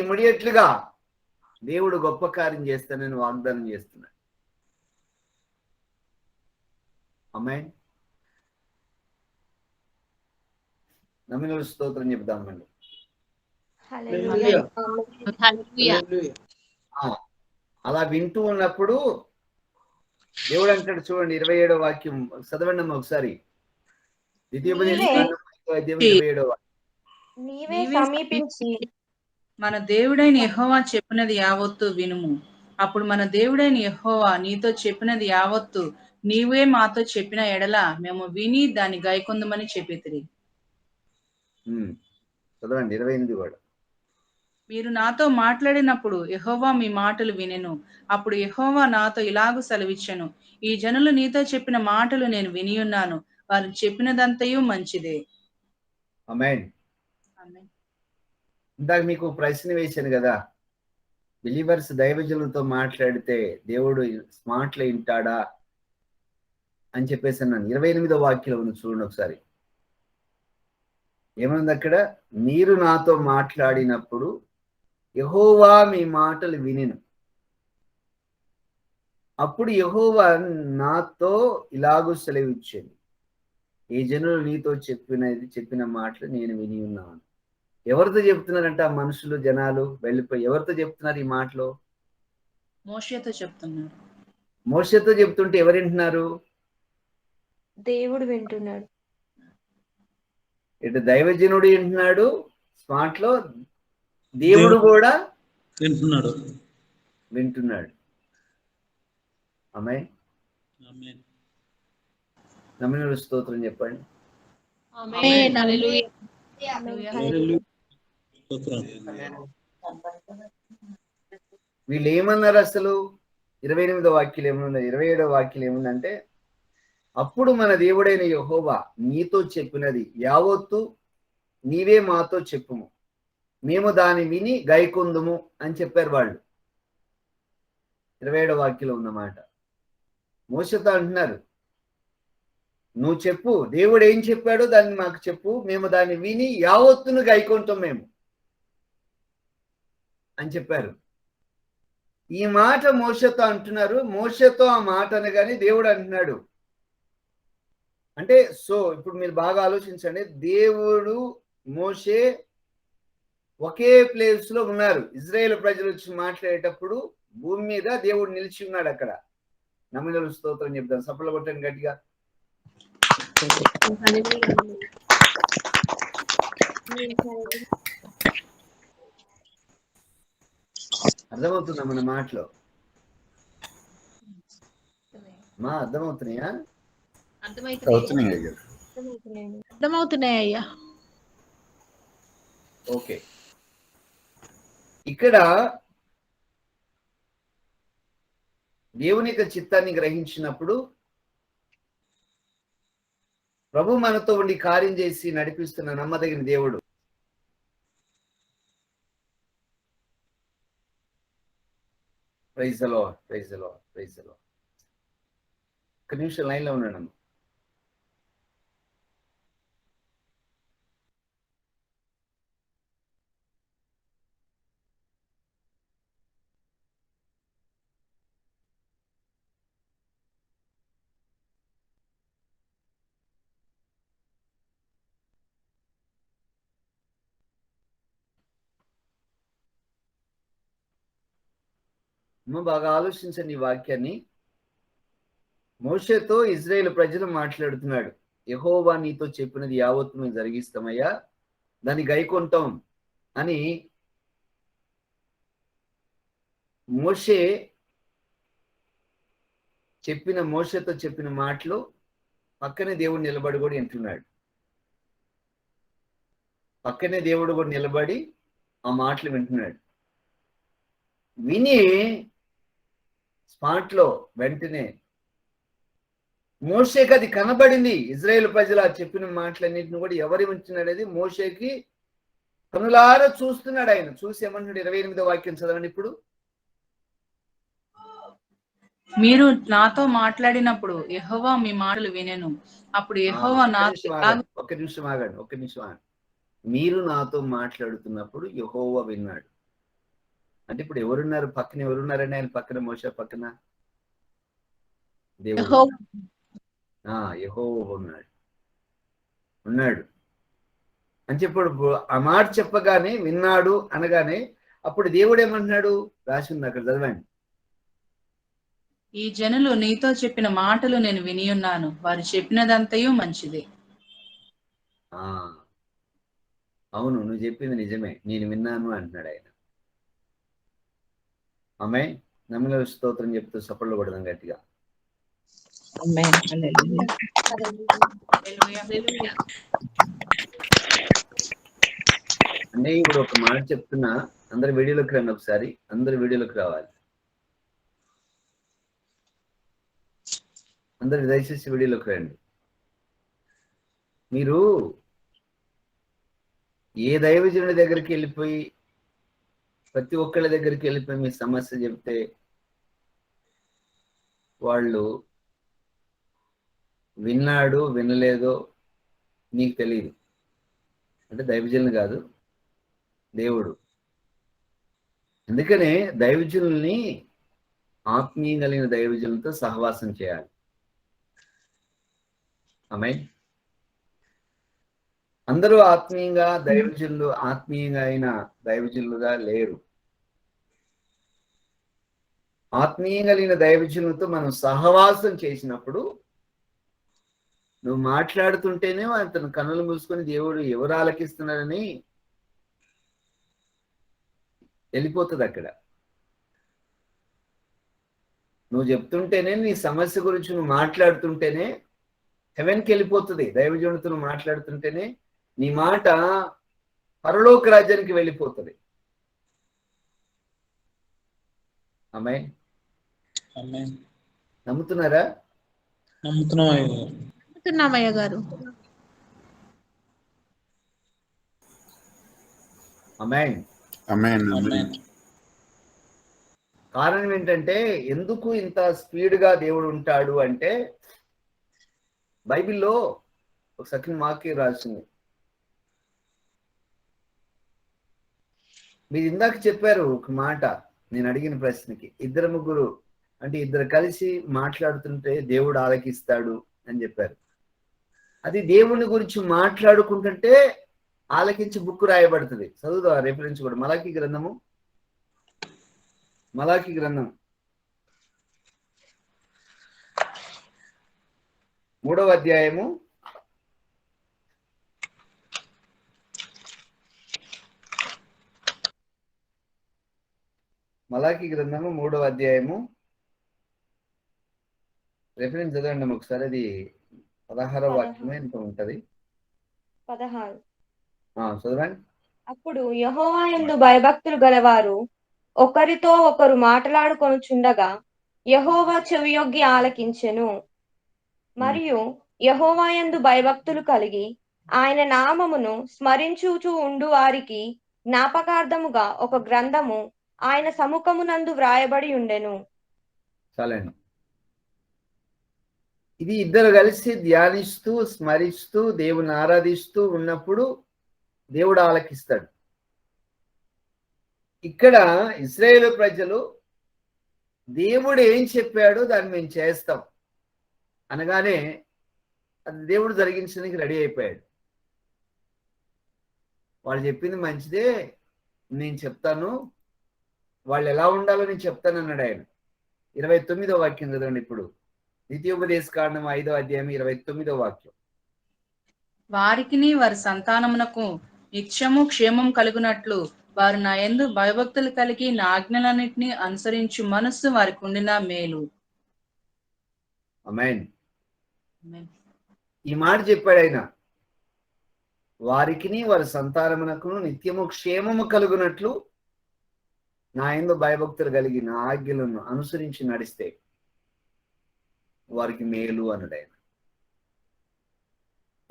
Immediate గా దేవుడు గొప్ప కార్యం చేస్తానని వాగ్దానం చేస్తున్నాడు. ఆమేన్. నమ్మిన స్తోత్రం చెప్దామండి. అలా వింటూ ఉన్నప్పుడు దేవుడు అంటాడు చూడండి, 27వ వాక్యం చదవండి అమ్మ ఒకసారి. ద్వితీయోపదేశకాండం 27వ సమీపించి మన దేవుడైన యెహోవా చెప్పినది యావత్తు వినుము. అప్పుడు మన దేవుడైన యెహోవా నీతో చెప్పినది యావత్తు నీవే మాతో చెప్పిన ఎడల మేము విని దాన్ని గైకొందుమని చెప్పితిరి. చదవండి 28 కూడా. మీరు నాతో మాట్లాడినప్పుడు యెహోవా మీ మాటలు వినెను. అప్పుడు యెహోవా నాతో ఇలాగు సెలవిచ్చెను, ఈ జనులు నీతో చెప్పిన మాటలు నేను వినియున్నాను, వారు చెప్పినదంతయు మంచిదే. ఆమేన్. ఇందాక మీకు ప్రశ్న వేశాను కదా, బిలీవర్స్ దైవజనులతో మాట్లాడితే దేవుడు స్మార్ట్లో వింటాడా అని చెప్పేసి అన్నాను. 28వ వాక్యం ఉంది చూడండి ఒకసారి. ఏమనుంది అక్కడ? మీరు నాతో మాట్లాడినప్పుడు యెహోవా మీ మాటలు వినెను. అప్పుడు యెహోవా నాతో ఇలాగూ సెలవిచ్చింది, ఈ జనులు నీతో చెప్పిన మాటలు నేను విని ఉన్నాను. ఎవరితో చెప్తున్నారంట? ఆ మనుషులు, జనాలు వెళ్ళిపోయి ఎవరితో చెప్తున్నారు ఈ మాటలు? మోషేతో చెప్తున్నారు. మోషేతో చెప్తుంటే ఎవరు వింటున్నారు? దేవుడు వింటున్నాడు. ఇటు దైవజనుడు వింటున్నాడు స్మార్ట్ లో, దేవుడు కూడా వింటున్నాడు. ఆమేన్. నమ్మిన స్తోత్రం చెప్పండి. ఆమేన్. హల్లెలూయా. వీళ్ళు ఏమన్నారు అసలు? 28వ వాక్యం ఏముంది, 27వ వాక్యం ఏముందంటే, అప్పుడు మన దేవుడైన యెహోవా నీతో చెప్పినది యావత్తు నీవే మాతో చెప్పుము, మేము దాన్ని విని గైకొందుము అని చెప్పారు వాళ్ళు. 27వ వాక్యంలో ఉన్నమాట. మోషేతో అంటున్నారు, నువ్వు చెప్పు, దేవుడు ఏం చెప్పాడో దాన్ని మాకు చెప్పు, మేము దాన్ని విని యావత్తును గైకొంటాం మేము అని చెప్పారు. ఈ మాట మోషేతో అంటున్నారు. మోషేతో ఆ మాట అనగానే దేవుడు అంటున్నాడు అంటే, సో ఇప్పుడు మీరు బాగా ఆలోచించండి, దేవుడు మోషే ఒకే ప్లేస్ లో ఉన్నారు. ఇజ్రాయేల్ ప్రజలు వచ్చి మాట్లాడేటప్పుడు భూమి మీద దేవుడు నిలిచి ఉన్నాడు అక్కడ. నమ్మిన స్తోత్రం చెప్తాను, సప్పలు కొట్టండి గట్టిగా. అర్థమవుతుందా మన మాటలో? మా అర్థమవుతున్నాయా? అర్థమవుతున్నాయి అయ్యా. ఓకే, ఇక్కడ దేవుని యొక్క చిత్తాన్ని గ్రహించినప్పుడు ప్రభు మనతో ఉండి కార్యం చేసి నడిపిస్తున్న నమ్మదగిన దేవుడు. Praise the lord, praise the lord, praise the lord. ఒక నిమిషం లైన్ లో ఉన్నాను. బాగా ఆలోచించండి ఈ వాక్యాన్ని. మోషేతో ఇజ్రాయేల్ ప్రజలు మాట్లాడుతున్నాడు, యెహోవా నీతో చెప్పినది యావత్తు మేము జరిగిస్తామయ్యా, దాన్ని గైకొంటాం అని మోషేతో చెప్పిన మాటలు పక్కనే దేవుడు నిలబడి కూడా వింటున్నాడు. పక్కనే దేవుడు కూడా నిలబడి ఆ మాటలు వింటున్నాడు. విని స్పాట్ లో వెంటనే మోషేకి అది కనబడింది. ఇజ్రాయేల్ ప్రజలు చెప్పిన మాటలన్నింటిని కూడా ఎవరు వింటున్నాడేది మోషేకి కనులారా చూస్తున్నాడు. ఆయన చూసి ఏమంటున్నాడు? 28వ వాక్యం చదవండి ఇప్పుడు. మీరు నాతో మాట్లాడినప్పుడు యెహోవా మీ మాటలు వినెను. అప్పుడు యెహోవా ఒక్క నిమిషం ఆగండి. మీరు నాతో మాట్లాడుతున్నప్పుడు యెహోవా విన్నాడు. అంటే ఇప్పుడు ఎవరున్నారు పక్కన, ఎవరున్నారండి ఆయన పక్కన, మోషే పక్కన? దేవుడు యెహోవా. యెహోవా ఉన్నాడు అని ఇప్పుడు ఆ మాట చెప్పగానే విన్నాడు అనగానే అప్పుడు దేవుడు ఏమంటున్నాడు? రాసి ఉంది అక్కడ, చదవండి. ఈ జనులు నీతో చెప్పిన మాటలు నేను వినియున్నాను, వారు చెప్పినదంతయు మంచిదే. ఆ అవును, నువ్వు చెప్పింది నిజమే, నేను విన్నాను అంటున్నాడు ఆయన. ఆమె నమ్మిన స్తోత్రం చెప్తూ సపళ్ళు కొడదాం గట్టిగా. ఆమేన్. హల్లెలూయా. హల్లెలూయా. అంటే ఇప్పుడు ఒక మాట చెప్తున్నా, అందరు వీడియోలోకి రండి ఒకసారి, అందరు వీడియోలోకి రావాలి, అందరు దయచేసి వీడియోలోకి రండి. మీరు ఏ దైవజనుడి దగ్గరికి వెళ్ళిపోయి ప్రతి ఒక్కళ్ళ దగ్గరికి వెళ్ళిపోయి మీ సమస్య చెప్తే వాళ్ళు విన్నాడు వినలేదో నీకు తెలియదు. అంటే దైవజనులు కాదు, దేవుడు. అందుకనే దైవజనుల్ని ఆత్మీయం కలిగిన దైవజనులతో సహవాసం చేయాలి. ఆమేన్. అందరూ ఆత్మీయంగా దైవజనులు, ఆత్మీయంగా అయిన దైవజనులుగా లేరు. ఆత్మీయం కలిగిన దైవజనులతో మనం సహవాసం చేసినప్పుడు నువ్వు మాట్లాడుతుంటేనే అతను కన్నులు మూసుకొని దేవుడు ఎవరు ఆలకిస్తున్నారని వెళ్ళిపోతుంది అక్కడ. నువ్వు చెప్తుంటేనే, నీ సమస్య గురించి నువ్వు మాట్లాడుతుంటేనే హెవెన్కి వెళ్ళిపోతుంది. దైవజనుడితో నువ్వు మాట్లాడుతుంటేనే నీ మాట పరలోక రాజ్యానికి వెళ్ళిపోతుంది. ఆమేన్. నమ్ముతున్నారా? నమ్ముతున్నామయ్య గారు. ఆమేన్. కారణం ఏంటంటే, ఎందుకు ఇంత స్పీడ్గా దేవుడు ఉంటాడు అంటే, బైబిల్లో ఒక సెకండ్ వాక్యం రాసింది. మీరు ఇందాక చెప్పారు ఒక మాట, నేను అడిగిన ప్రశ్నకి, ఇద్దరు ముగ్గురు అంటే ఇద్దరు కలిసి మాట్లాడుతుంటే దేవుడు ఆలకిస్తాడు అని చెప్పారు. అది దేవుని గురించి మాట్లాడుకుంటుంటే ఆలకించి బుక్ రాయబడుతుంది. చదువుదా రెఫరెన్స్ కూడా, మలాకి గ్రంథం 3వ అధ్యాయము 3వ అధ్యాయము రెఫరెన్స్ చదవండి ఒకసారి. అది 16వ వాక్యమే ఎంత ఉంటది. 16. చదవండి. అప్పుడు యెహోవా యందు భయభక్తులు గలవారు ఒకరితో ఒకరు మాట్లాడుకొనుచుండగా యెహోవా చెవియొగ్గి ఆలకించెను. మరియు యెహోవా యందు భయభక్తులు కలిగి ఆయన నామమును స్మరించుచు ఉండు వారికి జ్ఞాపకార్థముగా ఒక గ్రంథము ఆయన సముఖమునందు వ్రాయబడి ఉండెను. చాలండి. ఇది ఇద్దరు కలిసి ధ్యానిస్తూ స్మరిస్తూ దేవుని ఆరాధిస్తూ ఉన్నప్పుడు దేవుడు ఆలకిస్తాడు. ఇక్కడ ఇశ్రాయేలు ప్రజలు దేవుడు ఏం చెప్పాడో దాన్ని మేము చేస్తాం అనగానే అది దేవుడు జరిగించడానికి రెడీ అయిపోయాడు. వాళ్ళు చెప్పింది మంచిదే, నేను చెప్తాను, వాళ్ళు ఎలా ఉండాలో నేను చెప్తాను అన్నాడు ఆయన. 29వ వాక్యం చదవండి ఇప్పుడు. ద్వితీయోపదేశ కాండం 5వ అధ్యాయం 29వ వాక్యం. వారికిని వారి సంతానమునకు నిత్యము క్షేమం కలుగునట్లు వారు నా యందు భయభక్తులు కలిగి నా ఆజ్ఞలన్నిటినీ అనుసరించు మనస్సు వారికి ఉండిన మేలు. ఆమేన్. ఈ మాట చెప్పాడు ఆయన, వారికిని వారి సంతానమునకు నిత్యము క్షేమము కలుగునట్లు నా యందు భయభక్తులు కలిగి నా ఆజ్ఞలను అనుసరించి నడిస్తే వారికి మేలు అన్నాడు ఆయన.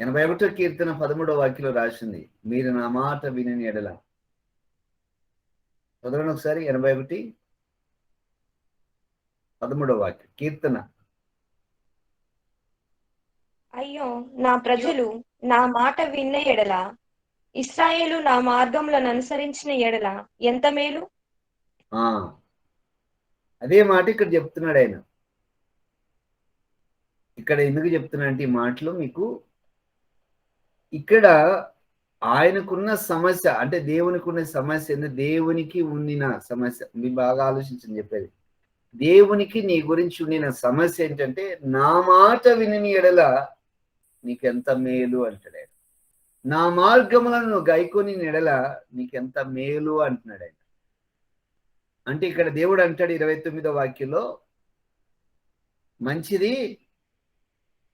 81వ కీర్తన 13వ వాక్యంలో రాసింది, మీరు నా మాట వినని ఎడల. చదవండి ఒకసారి. 81:13 వాక్యం కీర్తన. అయ్యో, నా ప్రజలు నా మాట విన్న ఎడల, ఇశ్రాయేలు నా మార్గములను అనుసరించిన ఎడల ఎంత మేలు. అదే మాట ఇక్కడ చెప్తున్నాడు ఆయన. ఇక్కడ ఎందుకు చెప్తున్నానంటే ఈ మాటలు మీకు, ఇక్కడ ఆయనకున్న సమస్య అంటే దేవునికి ఉన్న సమస్య ఏంది, దేవునికి ఉండిన సమస్య మీరు బాగా ఆలోచించని చెప్పేది. దేవునికి నీ గురించి ఉండిన సమస్య ఏంటంటే, నా మాట విని ఎడల నీకెంత మేలు అంటాడు ఆయన. నా మార్గములను గైకొని ఎడల నీకెంత మేలు అంటున్నాడు ఆయన. అంటే ఇక్కడ దేవుడు అంటాడు 29వ వాక్యంలో, మంచిది,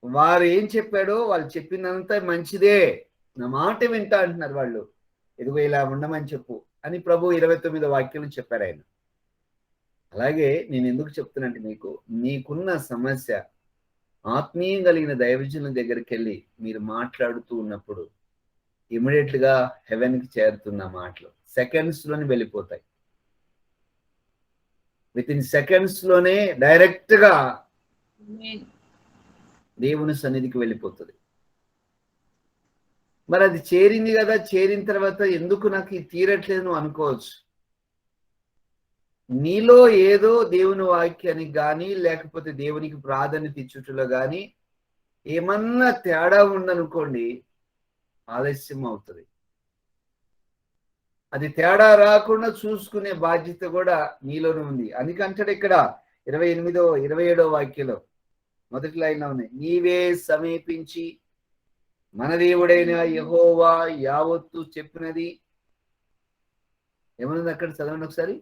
వారు ఏం చెప్పాడో వాళ్ళు చెప్పినంత మంచిదే, నా మాట వింటా అంటున్నారు వాళ్ళు, ఇదిగో ఇలా ఉండమని చెప్పు అని ప్రభు 29వ వాక్యం చెప్పారు ఆయన. అలాగే నేను ఎందుకు చెప్తున్నానంటే, మీకున్న సమస్య ఆత్మీయం కలిగిన దైవజనుల దగ్గరికి వెళ్ళి మీరు మాట్లాడుతూ ఉన్నప్పుడు ఇమీడియట్ గా హెవెన్కి చేరుతున్న మాటలు సెకండ్స్ లోనే వెళ్ళిపోతాయి. విత్ ఇన్ సెకండ్స్ లోనే డైరెక్ట్ గా దేవుని సన్నిధికి వెళ్ళిపోతుంది. మరి అది చేరింది కదా, చేరిన తర్వాత ఎందుకు నాకు ఇది తీరట్లేదు నువ్వు అనుకోవచ్చు. నీలో ఏదో దేవుని వాక్యానికి కానీ లేకపోతే దేవునికి ప్రాధాన్యత ఇచ్చుటలో కానీ ఏమన్నా తేడా ఉందనుకోండి, ఆలస్యం అవుతుంది. అది తేడా రాకుండా చూసుకునే బాధ్యత కూడా నీలోనే ఉంది. అందుకంటాడు ఇక్కడ 27వ వాక్యంలో మొదటి లైన్లో ఉంది, నీవే సమీపించి మన దేవుడైన యెహోవా యావత్తు చెప్పినది. ఏమన్నది అక్కడ చదవండి ఒకసారి.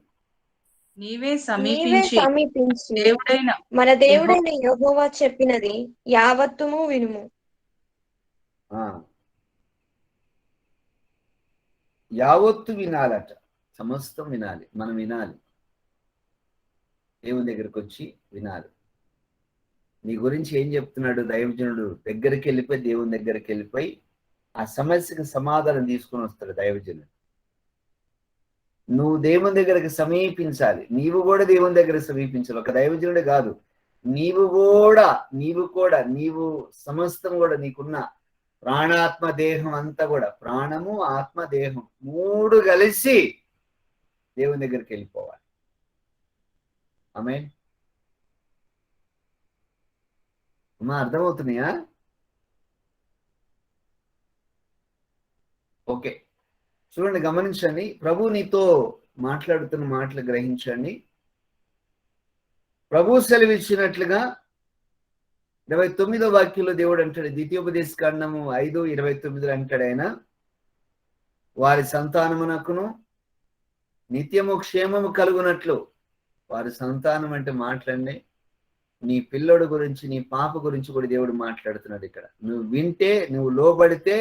నీవే నీవే సమీపించి దేవుడైన మన దేవుడైన యెహోవా చెప్పినది యావత్తుము వినుము. యావత్తు వినాలట, సమస్తం వినాలి, మనం వినాలి, దేవుని దగ్గరికి వచ్చి వినాలి. నీ గురించి ఏం చెప్తున్నాడు దైవజనుడు, దగ్గరికి వెళ్ళిపోయి దేవుని దగ్గరికి వెళ్ళిపోయి ఆ సమస్యకు సమాధానం తీసుకొని వస్తాడు దైవజనుడు. నువ్వు దేవుని దగ్గరికి సమీపించాలి, నీవు కూడా దేవుని దగ్గర సమీపించాలి. ఒక దైవజనుడే కాదు, నీవు సమస్తం కూడా నీకున్న ప్రాణాత్మ దేహం అంతా కూడా, ప్రాణము ఆత్మ దేహం 3 కలిసి దేవుని దగ్గరికి వెళ్ళిపోవాలి. ఆమేన్. అమ్మా అర్థమవుతున్నాయా? ఓకే, చూడండి, గమనించండి. ప్రభు నీతో మాట్లాడుతున్న మాటలు గ్రహించండి. ప్రభు సెలవిచ్చినట్లుగా 29వ వాక్యంలో దేవుడు అంటాడు, ద్వితీయోపదేశ కాండము 5:29 అంటాడు ఆయన, వారి సంతానమునకును నిత్యము క్షేమము కలుగునట్లు. వారి సంతానం అంటే మాట్లాడి నీ పిల్లడు గురించి, నీ పాప గురించి కూడా దేవుడు మాట్లాడుతున్నాడు ఇక్కడ. నువ్వు వింటే, నువ్వు లోబడితే,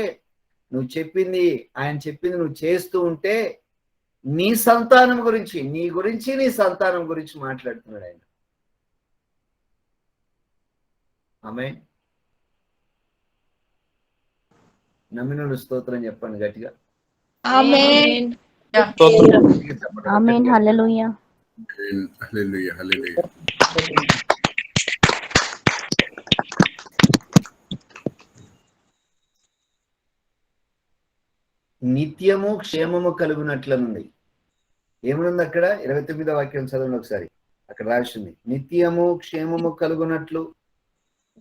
నువ్వు చెప్పింది, ఆయన చెప్పింది నువ్వు చేస్తూ ఉంటే నీ సంతానం గురించి, నీ సంతానం గురించి మాట్లాడుతున్నాడు ఆయన. ఆమేన్. నమ్మినోడు స్తోత్రం చెప్పండి గట్టిగా. ఆమేన్. ఆమేన్. హల్లెలూయా. హల్లెలూయా. హల్లెలూయా. నిత్యము క్షేమము కలుగునట్లనుంది. ఏమనుంది అక్కడ? 29వ వాక్యం చదవండి ఒకసారి. అక్కడ రాసింది, నిత్యము క్షేమము కలుగునట్లు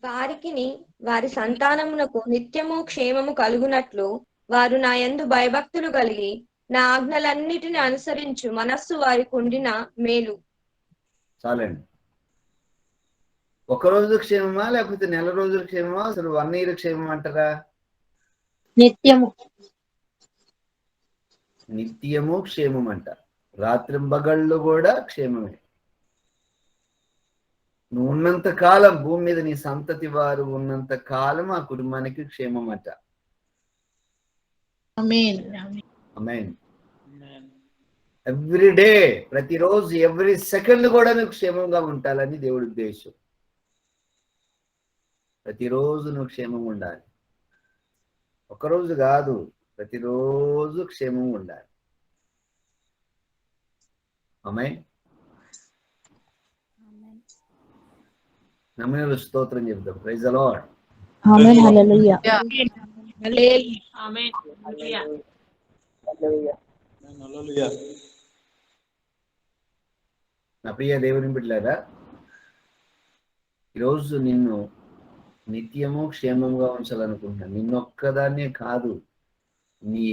వారికిని వారి సంతానమునకు నిత్యము క్షేమము కలుగునట్లు వారు నా యందు భయభక్తులు కలిగి నా ఆజ్ఞలన్నిటిని అనుసరించు మనస్సు వారికి ఉండిన మేలు. చాలండి. ఒక రోజు క్షేమమా లేకపోతే నెల రోజుల క్షేమమా, అసలు 1 year క్షేమం అంటారా? నిత్యము నిత్యము క్షేమం అంట. రాత్రింబగళ్ళు కూడా క్షేమమే. నువ్వు ఉన్నంత కాలం భూమి మీద, నీ సంతతి వారు ఉన్నంత కాలం ఆ కుటుంబానికి క్షేమం అంట. ఆమేన్. ఆమేన్. ఎవ్రీ డే, ప్రతిరోజు, ఎవ్రీ సెకండ్ కూడా నువ్వు క్షేమంగా ఉండాలని దేవుడి ఉద్దేశం. ప్రతిరోజు నువ్వు క్షేమంగా ఉండాలి. ఒకరోజు కాదు, ప్రతిరోజు క్షేమంగా ఉండాలి. ఆమేన్. నమ్మిన స్తోత్రం చెప్తాం. Praise the Lord. Amen. Hallelujah. Amen. Hallelujah. నా ప్రియ దేవుని బిడ్డలారా, ఈరోజు నిన్ను నిత్యము క్షేమంగా ఉంచాలనుకుంటున్నాను. నిన్నొక్కదాన్నే కాదు, నీ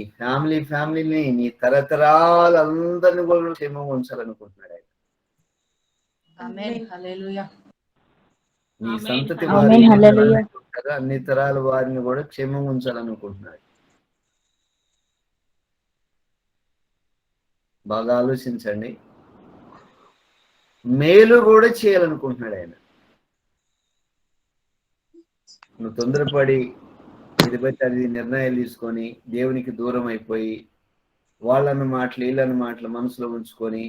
ఫ్యామిలీని, నీ తరతరాలందరినీ కూడా క్షేమంగా ఉంచాలనుకుంటున్నాడు ఆయన. ఆమేన్. హల్లెలూయా. నీ ఆమేన్. సంతతి ఆమేన్. వారిని హల్లెలూయా. కదా, అన్ని తరాల వారిని కూడా క్షేమంగా ఉంచాలనుకుంటున్నాడు. బాగా ఆలోచించండి. మేలు కూడా చేయాలనుకుంటున్నాడు ఆయన. నువ్వు తొందరపడి ఇది బట్టి అది నిర్ణయాలు తీసుకొని దేవునికి దూరం అయిపోయి వాళ్ళన్న మాటలు వీళ్ళన్న మాటలు మనసులో ఉంచుకొని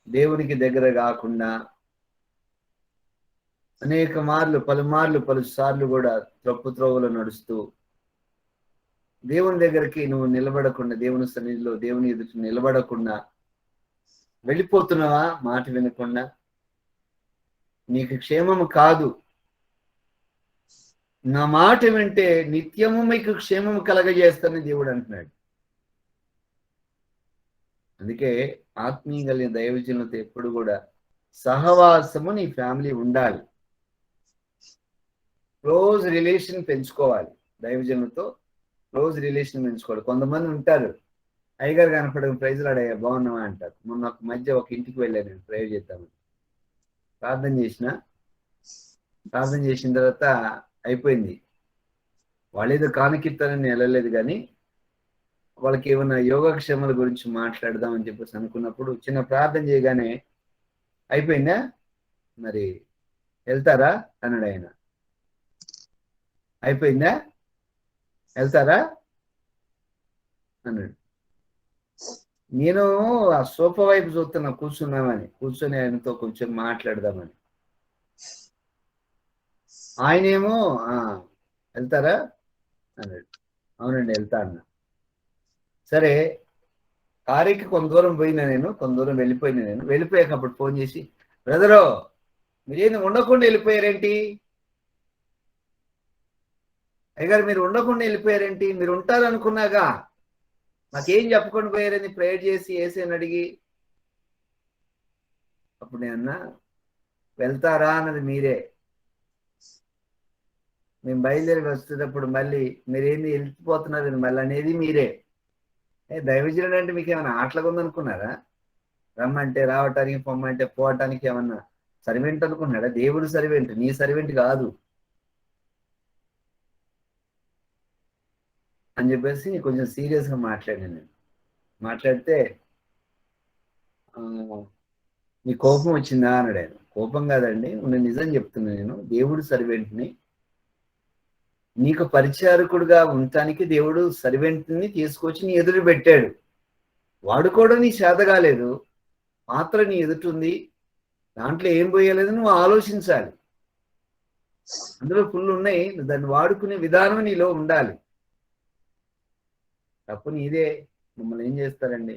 దేవునికి దగ్గర కాకుండా అనేక మార్లు పలు సార్లు కూడా తప్పు త్రోవలో నడుస్తూ దేవుని దగ్గరికి నువ్వు నిలబడకుండా, దేవుని సన్నిధిలో దేవుని ఎదుట నిలబడకుండా వెళ్ళిపోతున్నావా? మాట వినకుండా నీకు క్షేమము కాదు. నా మాట వింటే నిత్యము మీకు క్షేమము కలగజేస్తానని దేవుడు అంటున్నాడు. అందుకే ఆత్మీయ కలిగిన దైవజనులతో ఎప్పుడు కూడా సహవాసము నీ ఫ్యామిలీ ఉండాలి. క్లోజ్ రిలేషన్ పెంచుకోవాలి. దైవజనులతో క్లోజ్ రిలేషన్ పెంచుకోవాలి. కొంతమంది ఉంటారు, అయ్యగారు కనపడక ప్రైజ్లు అడయ్యా బాగున్నావా అంటారు. మొన్న ఒక మధ్య ఒక ఇంటికి వెళ్ళాను, నేను ప్రేయర్ చేద్దామని ప్రార్థన చేసిన తర్వాత అయిపోయింది. వాళ్ళు ఏదో కానుకిస్తారని నేను వెళ్ళలేదు, కానీ వాళ్ళకి ఏమైనా యోగక్షేమాల గురించి మాట్లాడదామని చెప్పేసి అనుకున్నప్పుడు చిన్న ప్రార్థన చేయగానే అయిపోయిందా, మరి వెళ్తారా అన్నాడు ఆయన. అయిపోయిందా, వెళ్తారా అన్నాడు. నేను ఆ సోఫా వైపు చూస్తున్నా, కూర్చొని ఆయనతో కొంచెం మాట్లాడదామని. ఆయనేమో వెళ్తారా అన్నాడు. అవునండి వెళ్తా అన్నా. సరే, కారుకి కొంత దూరం వెళ్ళిపోయినా నేను. వెళ్ళిపోయాక అప్పుడు ఫోన్ చేసి, బ్రదరు మీరేమి ఉండకుండా వెళ్ళిపోయారేంటి? అయ్యగారు మీరు ఉండకుండా వెళ్ళిపోయారేంటి? మీరు ఉంటారనుకున్నాగా నాకేం చెప్పకుండా పోయారని ప్రేయర్ చేసి ఏసేని అడిగి. అప్పుడు నేను అన్నా, వెళ్తారా అన్నది మీరే. మేము బయలుదేరి వస్తున్నప్పుడు మళ్ళీ మీరేంది వెళ్ళిపోతున్నారని మళ్ళీ అనేది మీరే. దైవజనుడు అంటే మీకు ఏమైనా ఆటలుగా ఉందనుకున్నారా? రమ్మంటే రావటానికి, పొమ్మంటే పోవటానికి ఏమన్నా సర్వెంట్ అనుకున్నాడా? దేవుడు సర్వెంట్, నీ సర్వెంట్ కాదు అని చెప్పేసి కొంచెం సీరియస్గా మాట్లాడాను నేను. మాట్లాడితే నీ కోపం వచ్చిందా అన్నాడు ఆయన. కోపం కాదండి, నేను నిజం చెప్తున్నాను. నేను దేవుడు సర్వెంట్ని, నీకు పరిచారకుడుగా ఉండటానికి దేవుడు సర్వెంట్ని తీసుకొచ్చి నీ ఎదురు పెట్టాడు. వాడుకోవడం నీ చేత కాలేదు, పాత్ర నీ ఎదుటుంది, దాంట్లో ఏం పోయలేదు నువ్వు ఆలోచించాలి. అందులో ఫుల్ ఉన్నాయి, దాన్ని వాడుకునే విధానం నీలో ఉండాలి. తప్పు నీదే. మమ్మల్ని ఏం చేస్తారండి,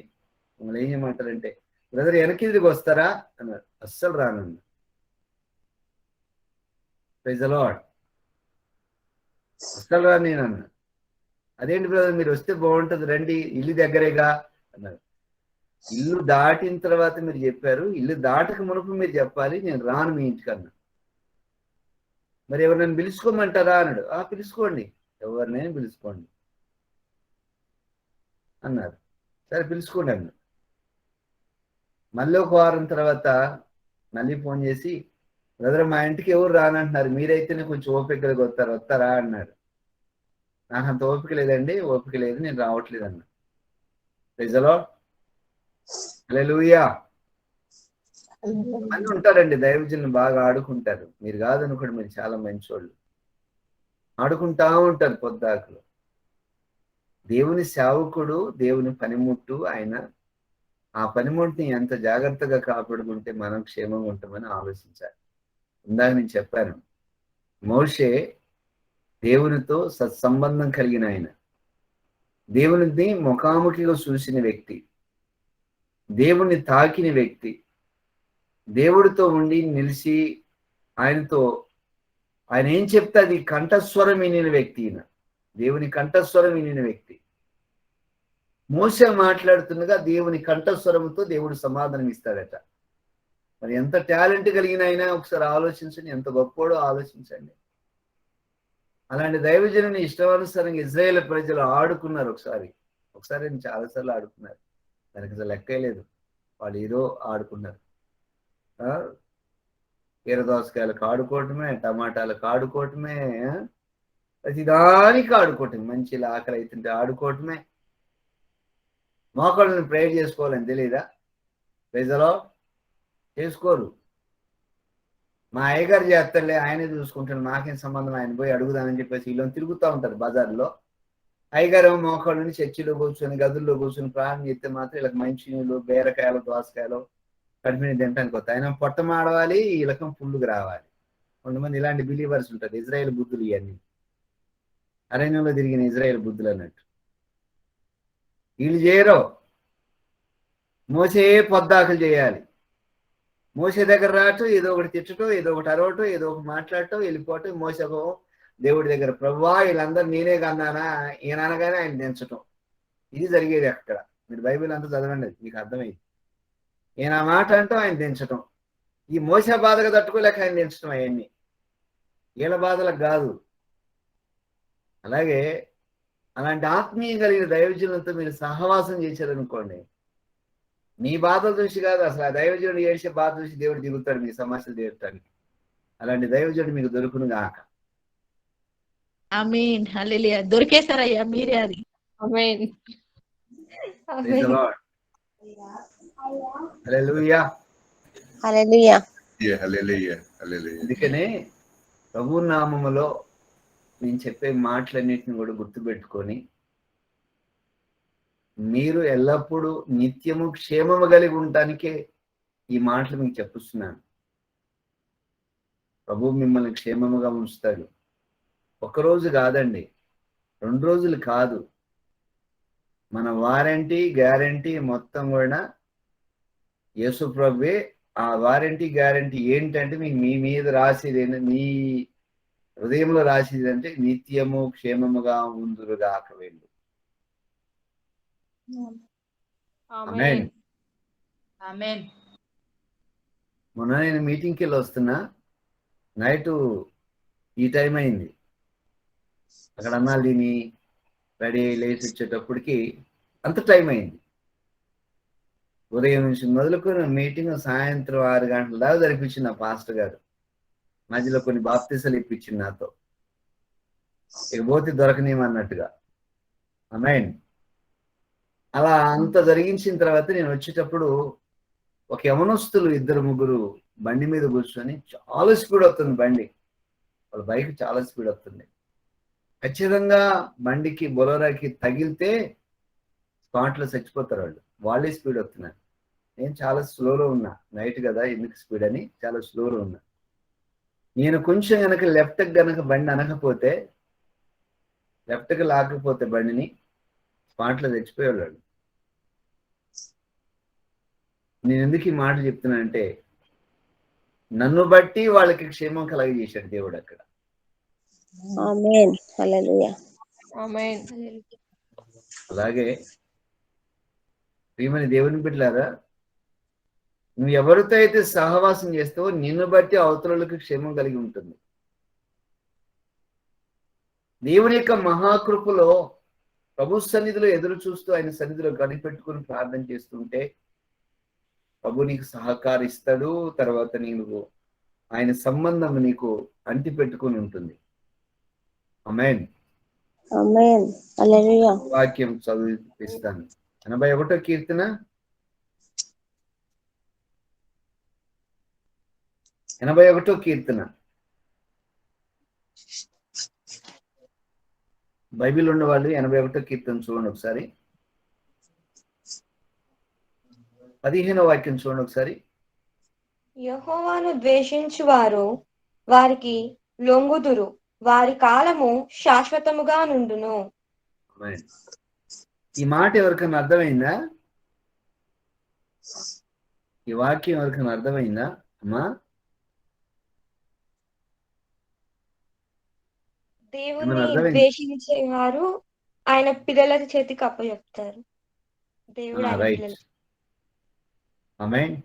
మమ్మల్ని ఏం చేయమంటారంటే, బ్రదర్ వెనక్కి తిరిగి వస్తారా అన్నారు. అస్సలు రానన్న. Praise the lord. అస్సలు రాను నేను అన్నా. అదేంటి బ్రదర్ మీరు వస్తే బాగుంటుంది రండి, ఇల్లు దగ్గరేగా అన్నారు. ఇల్లు దాటిన తర్వాత మీరు చెప్పారు, ఇల్లు దాటక మునుపు మీరు చెప్పాలి, నేను రాను మీ ఇంటికన్నా. మరి ఎవరినైనా పిలుచుకోమంటారా అన్నాడు. పిలుచుకోండి, ఎవరినైనా పిలుచుకోండి అన్నారు. సరే పిలుచుకోండి అన్న. మళ్ళీ ఒక వారం తర్వాత మళ్ళీ ఫోన్ చేసి, బ్రదర్ మా ఇంటికి ఎవరు రానంటున్నారు, మీరైతేనే కొంచెం ఓపికగా వస్తారా అన్నారు. నాకు అంత ఓపిక లేదండి, ఓపిక లేదు, నేను రావట్లేదు అన్న. Praise the Lord. హల్లెలూయా. మంది ఉంటారండి దైవజనులు బాగా ఆడుకుంటారు. మీరు కాదనుకోండి, మీరు చాలా మంచోళ్ళు. ఆడుకుంటా ఉంటారు పొద్దాకులు. దేవుని సేవకుడు, దేవుని పనిముట్టు ఆయన. ఆ పనిముట్టుని ఎంత జాగ్రత్తగా కాపాడుకుంటే మనం క్షేమంగా ఉంటామని ఆలోచించాలి. ఇందాక నేను చెప్పాను, మోషే దేవునితో సత్సంబంధం కలిగిన ఆయన, దేవునిని ముఖాముఖిగా చూసిన వ్యక్తి, దేవుణ్ణి తాకిన వ్యక్తి, దేవుడితో ఉండి నిలిచి ఆయనతో ఆయన ఏం చెప్తే అది కంఠస్వరం వినిన వ్యక్తి. ఈయన దేవుని కంఠస్వరం వినిన వ్యక్తి. మోషే మాట్లాడుతుండగా దేవుని కంఠస్వరంతో దేవుడు సమాధానం ఇస్తాడట. మరి ఎంత టాలెంట్ కలిగిన అయినా ఒకసారి ఆలోచించండి, ఎంత గొప్పోడో ఆలోచించండి. అలాంటి దైవజనుని ఇష్టానుసారంగా ఇజ్రాయేల్ ప్రజలు ఆడుకున్నారు. ఒకసారి చాలాసార్లు ఆడుకున్నారు. దానికి అసలు లెక్కే లేదు. వాళ్ళు ఏదో ఆడుకున్నారు. కీరదోసకాయలకు ఆడుకోవటమే, టమాటాలకు ఆడుకోవటమే, ప్రతిదానికి ఆడుకోవటం. మంచి ఆకలి అవుతుంటే ఆడుకోవటమే. మోకాళ్ళని ప్రేయర్ చేసుకోవాలని తెలియదా? ప్రజలో చేసుకోరు. మా అయ్యగారు చేస్తాడులే, ఆయనే చూసుకుంటాడు, నాకేం సంబంధం, ఆయన పోయి అడుగుదామని చెప్పేసి వీళ్ళని తిరుగుతూ ఉంటారు బజార్లో. అయ్యగారు మోకాళ్ళ నుంచి చర్చిలో కూర్చొని గదుల్లో కూర్చొని ప్రార్థన చేస్తే మాత్రం వీళ్ళకి మంచినీళ్ళు, బీరకాయలు, దోసకాయలు కడుపుని తినడానికి వస్తాయి. ఆయన పొట్ట మాడవాలి, వీళ్ళకం ఫుల్గా రావాలి. కొంతమంది ఇలాంటి బిలీవర్స్ ఉంటారు. ఇజ్రాయేల్ బుద్ధులు ఇవన్నీ అరణ్యంలో తిరిగిన ఇజ్రాయేల్ బుద్ధులు అన్నట్టు. వీళ్ళు చేయరు. మోసే పొద్దాకులు చేయాలి. మోసే దగ్గర రావటం, ఏదో ఒకటి తిట్టడం, ఏదో ఒకటి అరవటం, ఏదో ఒకటి మాట్లాడటం, వెళ్ళిపోవటం. మోసకం దేవుడి దగ్గర, ప్రభువా వీళ్ళందరూ నేనే కన్నానా, ఈయన అనగానే ఆయన దించటం. ఇది జరిగేది అక్కడ. మీరు బైబిల్ అంతా చదవండి, మీకు అర్థమైంది. ఈయన ఆ మాట అంటూ ఆయన దించటం. ఈ మోస బాధగా తట్టుకోలేక ఆయన దించటం. అవన్నీ వీళ్ళ బాధలకు కాదు. అలాగే అలాంటి ఆత్మీయం కలిగిన దైవజనులతో మీరు సహవాసం చేశారనుకోండి, మీ బాధలు చూసి కాదు, అసలు ఆ దైవజనుడు ఏడ్చే బాధ చూసి దేవుడు దిగుతాడు మీ సమస్యలు తీర్చడానికి. అలాంటి దైవజనుడు మీకు దొరుకును గాక. ఆమేన్. హల్లెలూయా. దొరికేశారయ్యా మీరే అది. ఆమేన్. Praise the Lord. Hallelujah. Hallelujah. Hallelujah. Hallelujah. అందుకనే ప్రభు నామములో నేను చెప్పే మాటలన్నిటిని కూడా గుర్తుపెట్టుకొని మీరు ఎల్లప్పుడూ నిత్యము క్షేమము కలిగి ఉండటానికే ఈ మాటలు మీకు చెప్పుస్తున్నాను. ప్రభు మిమ్మల్ని క్షేమముగా ఉంచుతాడు. ఒక్కరోజు కాదండి, 2 రోజులు కాదు, మన వారంటీ గ్యారంటీ మొత్తం కూడా యేసు ప్రభువే. ఆ వారంటీ గ్యారంటీ ఏంటంటే మీకు మీ మీద రాసేది, మీ హృదయంలో రాసేది అంటే నిత్యము క్షేమముగా ఉందురుగాక వెళ్ళు. ఆమేన్. ఆమేన్. మొన్న నేను మీటింగ్కి వెళ్ళి వస్తున్నా, నైట్ ఈ టైం అయింది. అక్కడ అన్నాలు తిని రెడీ లేచి వచ్చేటప్పటికి అంత టైం అయింది. ఉదయం నుంచి మొదలుకొని మీటింగ్ సాయంత్రం 6 గంటల దాకా జరిపించింది నా పాస్టర్ గారు. మధ్యలో కొన్ని బాప్తీసాలు ఇప్పించింది నాతో, ఇకపోతే దొరకనేమన్నట్టుగా. ఆమేన్. అలా అంత జరిగించిన తర్వాత నేను వచ్చేటప్పుడు ఒక యవనస్తులు 2-3 బండి మీద కూర్చొని, చాలా స్పీడ్ వస్తుంది బండి, వాళ్ళ బైక్ చాలా స్పీడ్ వస్తుంది. ఖచ్చితంగా బండికి బొలోరాకి తగిలితే స్పాట్లో చచ్చిపోతారు వాళ్ళు. వాళ్ళే స్పీడ్ వస్తున్నారు. నేను చాలా స్లోలో ఉన్నా, నైట్ కదా ఎందుకు స్పీడ్ అని చాలా స్లోలో ఉన్నా. నేను కొంచెం కనుక లెఫ్ట్కి గనక బండి అనకపోతే, లెఫ్ట్కి లాకపోతే బండిని స్పాట్లో చచ్చిపోయేవాళ్ళు. నేను ఎందుకు ఈ మాట చెప్తున్నానంటే, నన్ను బట్టి వాళ్ళకి క్షేమం కలగజేశాడు దేవుడు అక్కడ. ఆమేన్. హల్లెలూయా. ఆమేన్. అలాగే ప్రియమైన దేవుని బిడ్డలారా, నువ్వు ఎవరితో అయితే సహవాసం చేస్తావో నిన్ను బట్టి అవతరులకు క్షేమం కలిగి ఉంటుంది. దేవుని యొక్క మహాకృపలో ప్రభు సన్నిధిలో ఎదురు చూస్తూ ఆయన సన్నిధిలో గడిపెట్టుకుని ప్రార్థన చేస్తుంటే ప్రభు నీకు సహకరిస్తాడు. తర్వాత నీకు ఆయన సంబంధం నీకు అంటి పెట్టుకుని ఉంటుంది. ఆమేన్. ఆమేన్. హల్లెలూయా. వాక్యం చదివిస్తాను. 81వ కీర్తన 81వ కీర్తన. బైబిల్ ఉన్నవాళ్ళు 81వ కీర్తన చూడండి ఒకసారి. 15వ వాక్యం చూడండి ఒకసారి. యెహోవాను ద్వేషించు వారు వారికి లొంగుదురు, వారి కాలము శాశ్వతముగా నుండును. ఆమేన్. ఈ మాట ఎవరికైనా అర్థమైందా? ఈ వాక్యం ఎవరికైనా అర్థమైందా అమ్మా? దేవుని ఏమైనా అర్థమైంది? ద్వేషించే వారు ఆయన పిల్లల చేతికి అప్పచెప్తారు. దేవుడు ఆయన రైట్. పిల్లలు. ఆమేన్.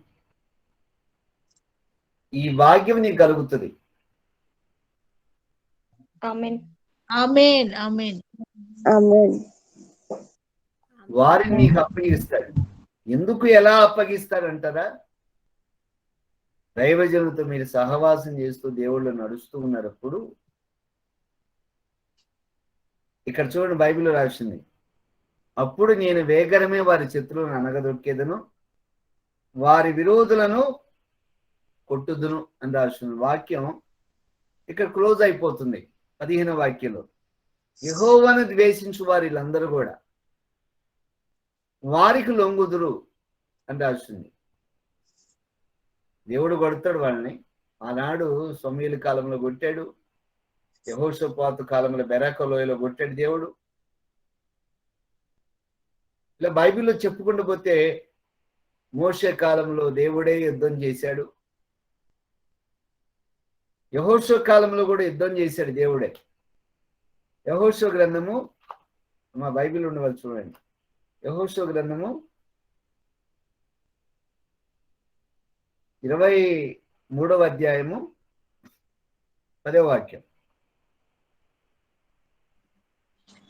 ఈ భాగ్యం నీకు కలుగుతుంది. ఆమేన్. ఆమేన్ ఆమేన్ ఆమేన్. వారిని నీకు అప్పగిస్తాడు. ఎందుకు ఎలా అప్పగిస్తాడంటారా? దైవజనులతో మీరు సహవాసం చేస్తూ దేవుళ్ళు నడుస్తూ ఉన్నప్పుడు, ఇక్కడ చూడండి బైబిల్లో రాసింది, అప్పుడు నేను వేగరమే వారి శత్రువులను అనగదొక్కేదను, వారి విరోధులను కొట్టుదును అని రాసిన వాక్యం ఇక్కడ క్లోజ్ అయిపోతుంది 15వ వాక్యంలో. యెహోవాను ద్వేషించు వారిలందరూ కూడా వారికి లొంగుదురు అని రాసింది. దేవుడు కొడతాడు వాళ్ళని. ఆనాడు సమూయేలు కాలంలో కొట్టాడు, యెహోషాపాతు కాలంలో బెరాకా లోయలో కొట్టాడు దేవుడు. ఇలా బైబిల్లో చెప్పుకుంటూ పోతే మోషే కాలంలో దేవుడే యుద్ధం చేశాడు, యెహోషువ కాలంలో కూడా యుద్ధం చేశాడు దేవుడే. యెహోషువ గ్రంథము, మా బైబిల్ ఉన్న వాళ్ళు చూడండి, యెహోషువ గ్రంథము 23వ అధ్యాయము 10వ వాక్యం.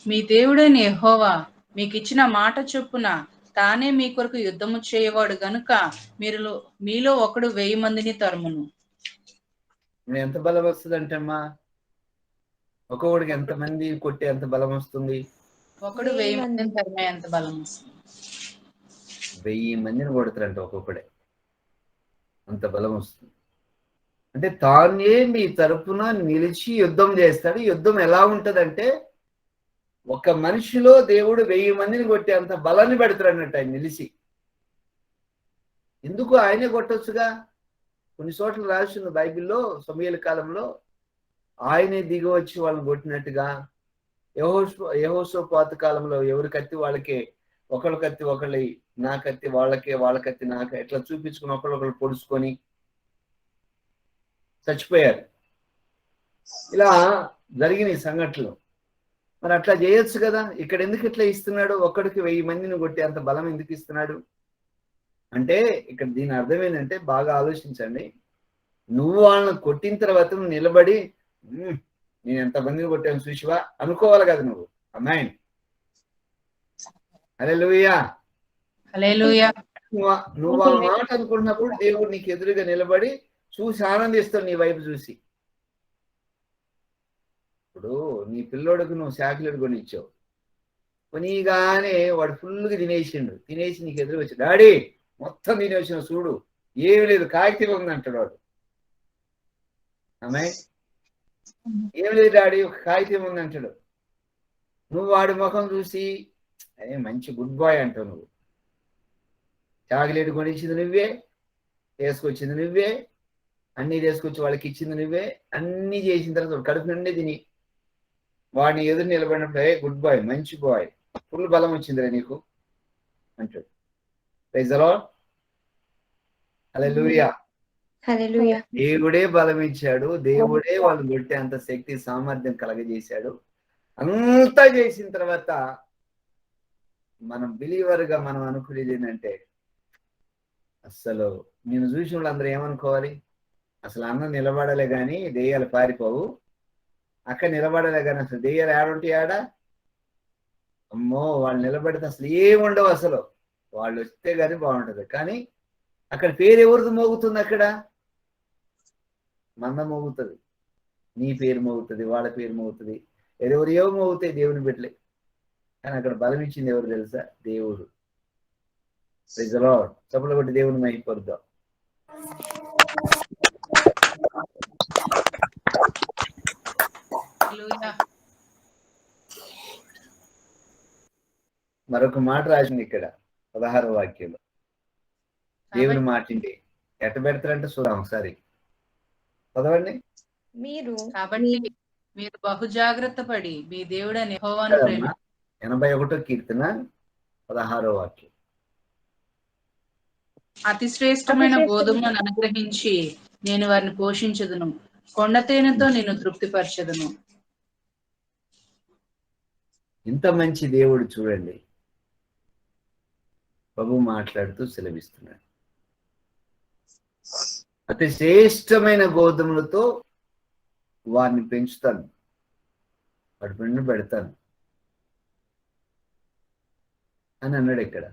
మీ దేవుడైన యెహోవా మీకు ఇచ్చిన మాట చొప్పున తానే మీ కొరకు యుద్ధము చేయవాడు గనుక మీలో ఒకడు 1000 మందిని తరుమును. ఎంత బలం వస్తుంది అంటే ఒక్కొక్కడికి ఎంతమంది కొట్టి ఎంత బలం వస్తుంది? ఒకడు 1000 మందిని తరిమే ఎంత బలం వస్తుంది? 1000 మందిని కొడతారంట ఒక్కొక్కడే, అంత బలం వస్తుంది. అంటే తానే మీ తరపున నిలిచి యుద్ధం చేస్తాడు. యుద్ధం ఎలా ఉంటదంటే, ఒక మనిషిలో దేవుడు 1000 మందిని కొట్టే అంత బలాన్ని పెడతాడు అన్నట్టు ఆయన నిలిచి. ఎందుకు ఆయనే కొట్టొచ్చుగా? కొన్ని చోట్ల రాసింది బైబిల్లో, సమూయేలు కాలంలో ఆయనే దిగి వచ్చి వాళ్ళని కొట్టినట్టుగా. యెహోషాపాతు కాలంలో ఎవరి కత్తి వాళ్ళకే, ఒకళ్ళ కత్తి ఒకళ్ళ, నా కత్తి వాళ్ళకే, వాళ్ళ కత్తి నాకే, ఎట్లా చూపించుకుని ఒకళ్ళొకళ్ళు పొడుచుకొని చచ్చిపోయారు. ఇలా జరిగిన ఈ సంఘటనలు. మరి అట్లా చేయొచ్చు కదా. ఇక్కడ ఎందుకు ఇట్లా ఇస్తున్నాడు? ఒక్కడికి 1000 మందిని కొట్టి అంత బలం ఎందుకు ఇస్తున్నాడు అంటే, ఇక్కడ దీని అర్థం ఏంటంటే, బాగా ఆలోచించండి. నువ్వు వాళ్ళని కొట్టిన తర్వాత నువ్వు నిలబడి నేను ఎంత మందిని కొట్టాను చూసివా అనుకోవాలి కదా నువ్వు. ఆమేన్. హల్లెలూయా. హల్లెలూయా. నువ్వు ఆ మాట అనుకున్నప్పుడు దేవుడు నీకు ఎదురుగా నిలబడి చూసి ఆనందిస్తాడు నీ వైపు చూసి. ఇప్పుడు నీ పిల్లోడికి నువ్వు చాక్లెట్ కొనిచ్చావు, కొనిగానే వాడు ఫుల్గా తినేసి నీకు ఎదురు వచ్చి, డాడీ మొత్తం తినేసిన చూడు, ఏమి లేదు కాగితం ఉంది అంటాడు వాడు. ఆమేన్. ఏమి లేదు డాడీ, ఒక కాగితం ఉంది అంటాడు. నువ్వు వాడి ముఖం చూసి మంచి గుడ్ బాయ్ అంటావు. నువ్వు చాక్లెట్ కొనిచ్చింది నువ్వే, వేసుకొచ్చింది నువ్వే, అన్నీ తీసుకొచ్చి వాళ్ళకి ఇచ్చింది నువ్వే, అన్నీ చేసిన తర్వాత కడుపు నుండి తిని వాడిని ఎదురు నిలబడినప్పుడు గుడ్ బాయ్, మంచి బాయ్, ఫుల్ బలం వచ్చిందిరా నీకు అంటాడు. Praise the Lord. Hallelujah. Hallelujah. దేవుడే బలం ఇచ్చాడు, దేవుడే వాళ్ళు కొట్టే అంత శక్తి సామర్థ్యం కలగజేశాడు. అంతా చేసిన తర్వాత మనం బిలీవర్ గా మనం అనుకునేది ఏంటంటే, అసలు నేను చూసిన వాళ్ళందరూ ఏమనుకోవాలి, అసలు అన్న నిలబడలే కానీ దెయ్యాలు పారిపోవు, అక్క నిలబడలే కానీ అసలు దెయ్యాలు ఏడుంటే ఆడా, అమ్మో వాళ్ళు నిలబడితే అసలు ఏముండవు, అసలు వాళ్ళు వస్తే కానీ బాగుంటది. కానీ అక్కడ పేరు ఎవరిది మోగుతుంది? అక్కడ మంద మోగుతుంది, నీ పేరు మోగుతుంది, వాళ్ళ పేరు మోగుతుంది, ఎవరెవరియో మోగుతాయి దేవుని బిడ్డలే. కానీ అక్కడ బలం ఇచ్చింది ఎవరు తెలుసా? దేవుడు. Praise the lord. చప్పట్లు కొట్టి దేవుని మహిమపరుద్దాం. హల్లెలూయా. మరొక మాట రాసింది ఇక్కడ 16వ వాక్యంలో. దేవుని మాటిండి ఎట్ట పెడతారంటే చూద్దాం ఒకసారి, చదవండి. కాబట్టి మీరు బహు జాగ్రత్త పడి మీ దేవుడైన యెహోవాను ప్రేమ. 81వ కీర్తన 16వ వాక్యం. అతి శ్రేష్టమైన గోధుమలను అనుగ్రహించి నేను వారిని పోషించదును, కొండ తేనెతో నేను తృప్తిపరచదును. ఇంత మంచి దేవుడు చూడండి, ప్రభు మాట్లాడుతూ సెలవిస్తున్నాడు. అతి శ్రేష్టమైన గోధుమలతో వారిని పెంచుతాను, వాడి పిండి పెడతాను అని అన్నాడు ఇక్కడ.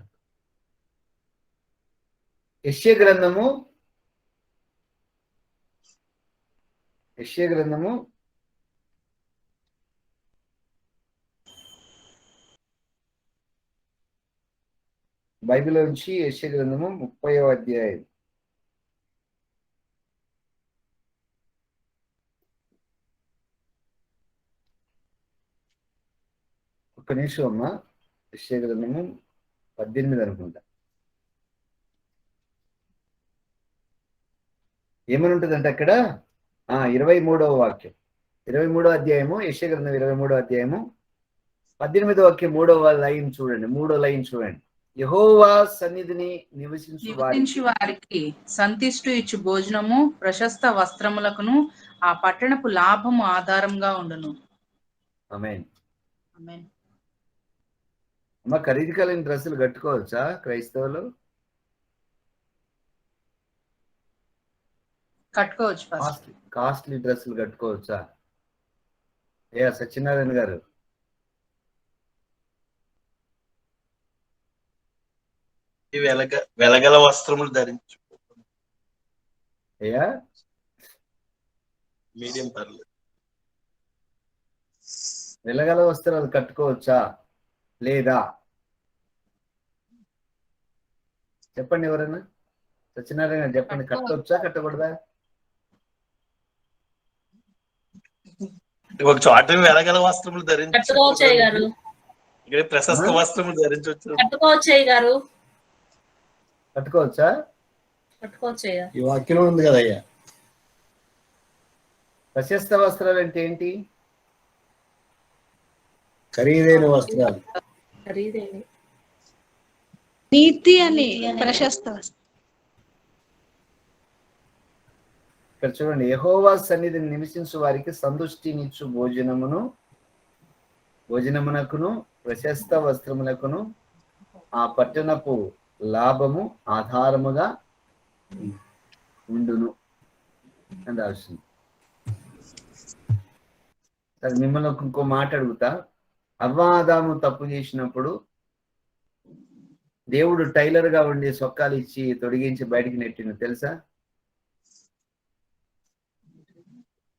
యెషయా గ్రంథము 30వ అధ్యాయం. ఒక్క నిమిషం అమ్మా. యెషయా గ్రంథము 18 అనుకుంటా. ఏమని ఉంటుందంటే అక్కడ 23వ వాక్యం, 23వ అధ్యాయము, యెషయా గ్రంథం 23వ అధ్యాయము 18వ వాక్యం 3వ లైన్ చూడండి. యెహోవా సన్నిధిని నివసించు వారికి సంతిష్టు ఇచ్చు భోజనము ప్రశస్త వస్త్రములకును ఆ పట్టణపు లాభము ఆధారంగా ఉండును. ఆమేన్. ఆమేన్. అమ్మ, ఖరీదు కలిగిన డ్రెస్సులు కట్టుకోవచ్చా క్రైస్తవులు? కట్టుకోవచ్చు. కాస్ట్లీ డ్రెస్సులు కట్టుకోవచ్చా? సత్యనారాయణ గారు, వెలగల వస్త్రములు ధరించు. మీడియం పర్లేదు. వెలగల వస్త్రాలు కట్టుకోవచ్చా లేదా చెప్పండి. ఎవరైనా సత్యనారాయణ గారు చెప్పండి, కట్టవచ్చా కట్టకూడదా? ఒక చోట వెలగల వస్త్రములు ధరించు, ఇక్కడ ప్రశస్త వస్త్రములు ధరించవచ్చు. కట్టుకోవచ్చా? ఈ వాక్యం ఉంది కదయ్యా. ప్రశస్త వస్త్రాలు అంటే ఏంటి? ఖరీదైన వస్త్రాలు. నీతి అని ప్రశస్త. ఇక్కడ చూడండి, యెహోవా సన్నిధిని నివసించు వారికి సంతుష్టినిచ్చు భోజనమునకును ప్రశస్త వస్త్రములకును ఆ పట్టణపు లాభము ఆధారముగా ఉండును అని రాస్తుంది. సరే, మిమ్మల్ని ఇంకో మాట అడుగుతా. అవ్వాదాము తప్పు చేసినప్పుడు దేవుడు టైలర్ గా ఉండి సొక్కాలు ఇచ్చి తొడిగించి బయటికి నెట్టిన తెలుసా?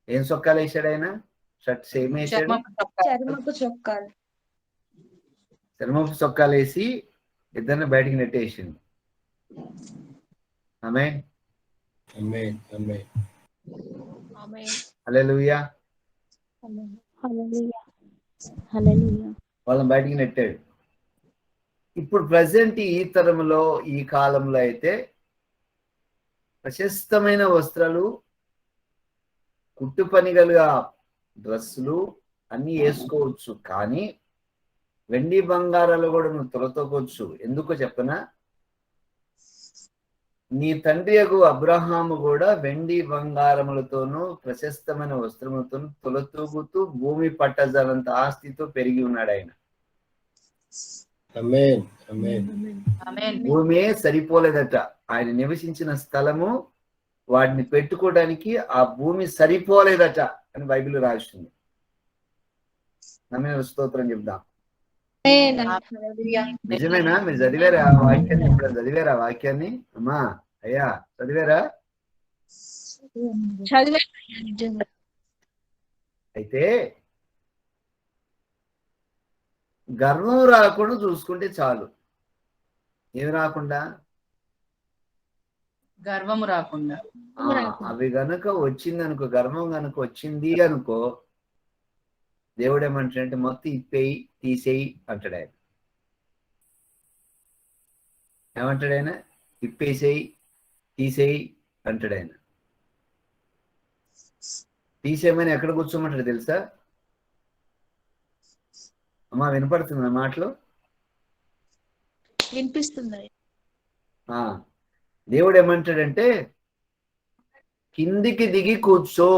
ఏం సొక్కాలు వేసాడు ఆయన? షర్ట్స్ ఏం వేసాడు? చర్మపు సొక్కాలు వేసి ఇద్దరిని బయటికి నెట్టేసింది. ఆమేన్. హల్లెలూయా. వాళ్ళని బయటికి నెట్టాడు. ఇప్పుడు ప్రజెంట్ ఈ తరంలో, ఈ కాలంలో అయితే ప్రశస్తమైన వస్త్రాలు, కుట్టు పని గల డ్రెస్సులు అన్ని వేసుకోవచ్చు, కానీ వెండి బంగారాలు కూడా నువ్వు తొలతొకొచ్చు. ఎందుకో చెప్పనా? నీ తండ్రి యగు అబ్రహాము కూడా వెండి బంగారములతోనూ ప్రశస్తమైన వస్త్రములతోనూ తొలతూగుతూ భూమి పట్టజాలంత ఆస్తితో పెరిగి ఉన్నాడు ఆయన. భూమే సరిపోలేదట. ఆయన నివసించిన స్థలము, వాటిని పెట్టుకోవడానికి ఆ భూమి సరిపోలేదట అని బైబిల్ రాస్తుంది. నమ్మిన స్తోత్రం చెప్దాం. నిజమేనా? మీరు చదివారా ఆ వాక్యాన్ని? ఇప్పుడు చదివారా ఆ వాక్యాన్ని? అమ్మా, అయ్యా, చదివారా? అయితే గర్వం రాకుండా చూసుకుంటే చాలు. ఏమి రాకుండా? గర్వము రాకుండా. అవి గనుక వచ్చిందనుకో, గర్వం గనుక వచ్చింది అనుకో, దేవుడు ఏమంటాడంటే మొత్తం ఇప్పేయి, తీసేయి అంటాడు ఆయన. ఏమంటాడు ఆయన? ఇప్పేసేయి, తీసేయి అంటాడు ఆయన. తీసేయమని ఎక్కడ కూర్చోమంటాడు తెలుసా? అమ్మా, వినపడుతుందా మాటలు? వినిపిస్తుంది. దేవుడు ఏమంటాడంటే కిందికి దిగి కూర్చో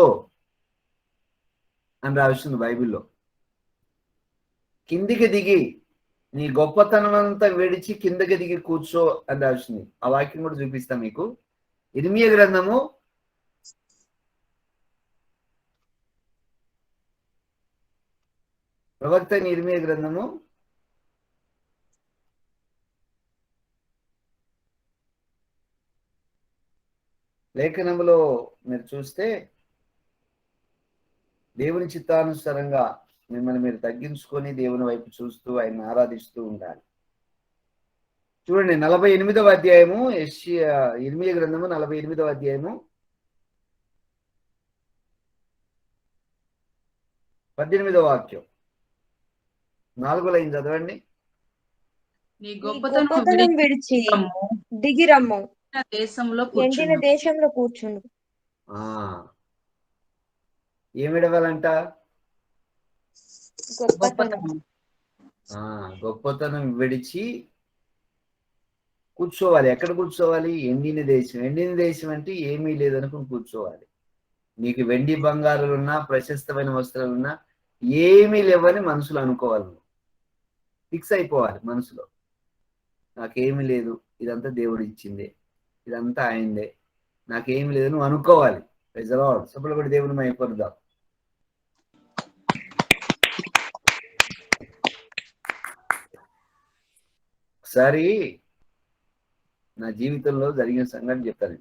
అని రాస్తుంది బైబిల్లో. కిందికి దిగి, నీ గొప్పతనం అంతా విడిచి కిందకి దిగి కూర్చో అని రాస్తుంది. ఆ వాక్యం కూడా చూపిస్తా మీకు. ఇర్మియా గ్రంథము ప్రవక్త అయిన ఇర్మీయా గ్రంథము 'లేఖనములో మీరు చూస్తే దేవుని చిత్తానుసారంగా మిమ్మల్ని మీరు తగ్గించుకొని దేవుని వైపు చూస్తూ ఆయన ఆరాధిస్తూ ఉండాలి. చూడండి 48వ అధ్యాయము ఇర్మీయా గ్రంథము 48వ అధ్యాయము 18వ వాక్యం 4వ లైన్ చదవండి. నీ నీ గొప్పతనం గొప్పతనం విడిచి దిగిరమ్ము, దేశంలో ఎండిన కూర్చుండు. దేశంలో కూర్చుండు. ఏమిడవాలంట? గొప్పతనం. గొప్పతనం విడిచి కూర్చోవాలి. ఎక్కడ కూర్చోవాలి? ఎండిన దేశం. ఎండిన దేశం అంటే ఏమీ లేదనుకుని కూర్చోవాలి. నీకు వెండి బంగారాలున్నా, ప్రశస్తమైన వస్త్రాలున్నా ఏమీ లేవని మనసులో అనుకోవాలి. ఫిక్స్ అయిపోవాలి మనసులో, నాకేమీ లేదు, ఇదంతా దేవుడు ఇచ్చిందే, ఇదంతా ఆయనదే, నాకేమీ లేదు నువ్వు అనుకోవాలి. సభలో కూడా దేవుని మైపరుదాం. ఒకసారి నా జీవితంలో జరిగిన సంగతి చెప్తాను.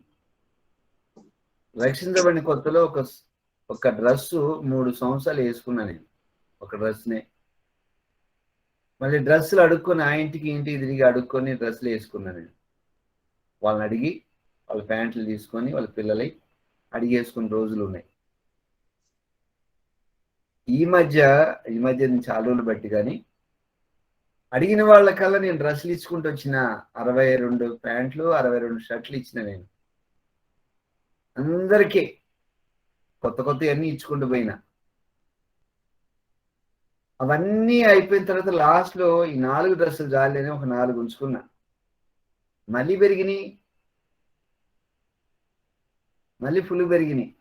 రక్షించబడిన కొత్తలో ఒక డ్రెస్సు 3 సంవత్సరాలు వేసుకున్నా నేను, ఒక డ్రెస్నే. మళ్ళీ డ్రెస్సులు అడుక్కొని ఆ ఇంటికి ఇంటికి తిరిగి అడుక్కొని డ్రెస్సులు వేసుకున్నా నేను. వాళ్ళని అడిగి వాళ్ళ ప్యాంట్లు తీసుకొని వాళ్ళ పిల్లలై అడిగేసుకున్న రోజులు ఉన్నాయి. ఈ మధ్య చాలా రోజులు బట్టి కానీ అడిగిన వాళ్ళకల్లా నేను డ్రెస్సులు ఇచ్చుకుంటూ వచ్చిన 62 ప్యాంట్లు 62 షర్ట్లు ఇచ్చిన నేను అందరికీ. కొత్త అన్నీ ఇచ్చుకుంటూ పోయినా. అవన్నీ అయిపోయిన తర్వాత లాస్ట్లో ఈ 4 డ్రెస్సులు జాలేని ఒక 4 ఉంచుకున్నా. మళ్ళీ పెరిగినాయి, మళ్ళీ ఫుల్ పెరిగినాయి.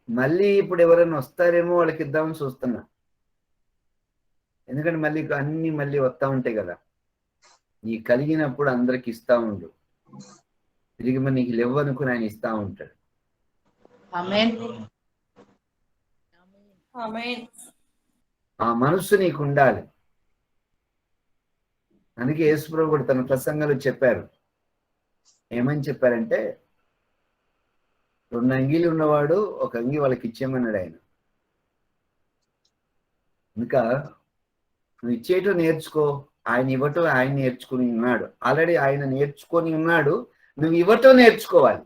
మళ్ళీ ఇప్పుడు ఎవరైనా వస్తారేమో వాళ్ళకి ఇద్దామని చూస్తున్నా. ఎందుకంటే మళ్ళీ వస్తూ ఉంటాయి కదా. నీ కలిగినప్పుడు అందరికి ఇస్తా ఉండు, తిరిగి మరి నీకు లేవనుకుని ఆయన ఇస్తా ఉంటాడు. ఆ మనస్సు నీకు ఉండాలి. అందుకే యేసుప్రభు కూడా తన ప్రసంగాలు చెప్పారు. ఏమని చెప్పారంటే 2 అంగీలు ఉన్నవాడు ఒక అంగి వాళ్ళకి ఇచ్చేయమన్నాడు ఆయన. ఇంకా నువ్వు ఇచ్చేయటం నేర్చుకో, ఆయన ఇవ్వటం ఆయన నేర్చుకుని ఉన్నాడు. ఆల్రెడీ ఆయన నేర్చుకొని ఉన్నాడు, నువ్వు ఇవ్వటం నేర్చుకోవాలి.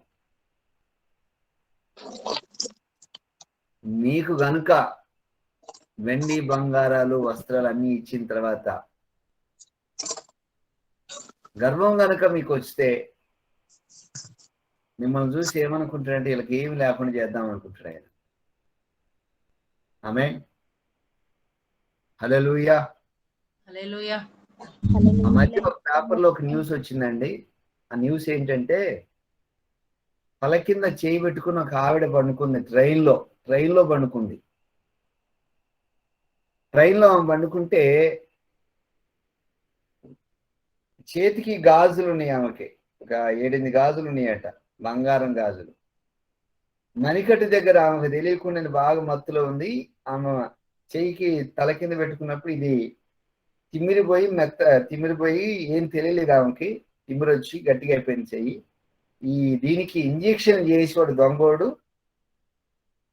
నీకు గనుక వెండి బంగారాలు వస్త్రాలు అన్నీ ఇచ్చిన తర్వాత గర్వం గనుక మీకు వస్తే మిమ్మల్ని చూసి ఏమనుకుంటాడంటే వీళ్ళకి ఏమి లేకుండా చేద్దాం అనుకుంటాడు ఆయన. ఆమేన్. హల్లెలూయా. హల్లెలూయా. ఆ మధ్య ఒక పేపర్లో ఒక న్యూస్ వచ్చిందండి. ఆ న్యూస్ ఏంటంటే తల కింద చేయి పెట్టుకుని ఒక ఆవిడ పండుకుంది. ట్రైన్లో పండుకుంది. ట్రైన్లో ఆమె పండుకుంటే చేతికి గాజులు ఉన్నాయి. ఆమెకి ఒక 7-8 గాజులు ఉన్నాయట, బంగారం గాజులు. మణికట్టు దగ్గర ఆమెకు తెలియకుండా బాగా మత్తులో ఉంది. ఆమె చెయ్యికి తల కింద పెట్టుకున్నప్పుడు ఇది తిమ్మిరిపోయి ఏం తెలియలేదు ఆమెకి. తిమ్మిరొచ్చి గట్టిగా అయిపోయింది చెయ్యి. దీనికి ఇంజెక్షన్ చేసి వాడు దొంగోడు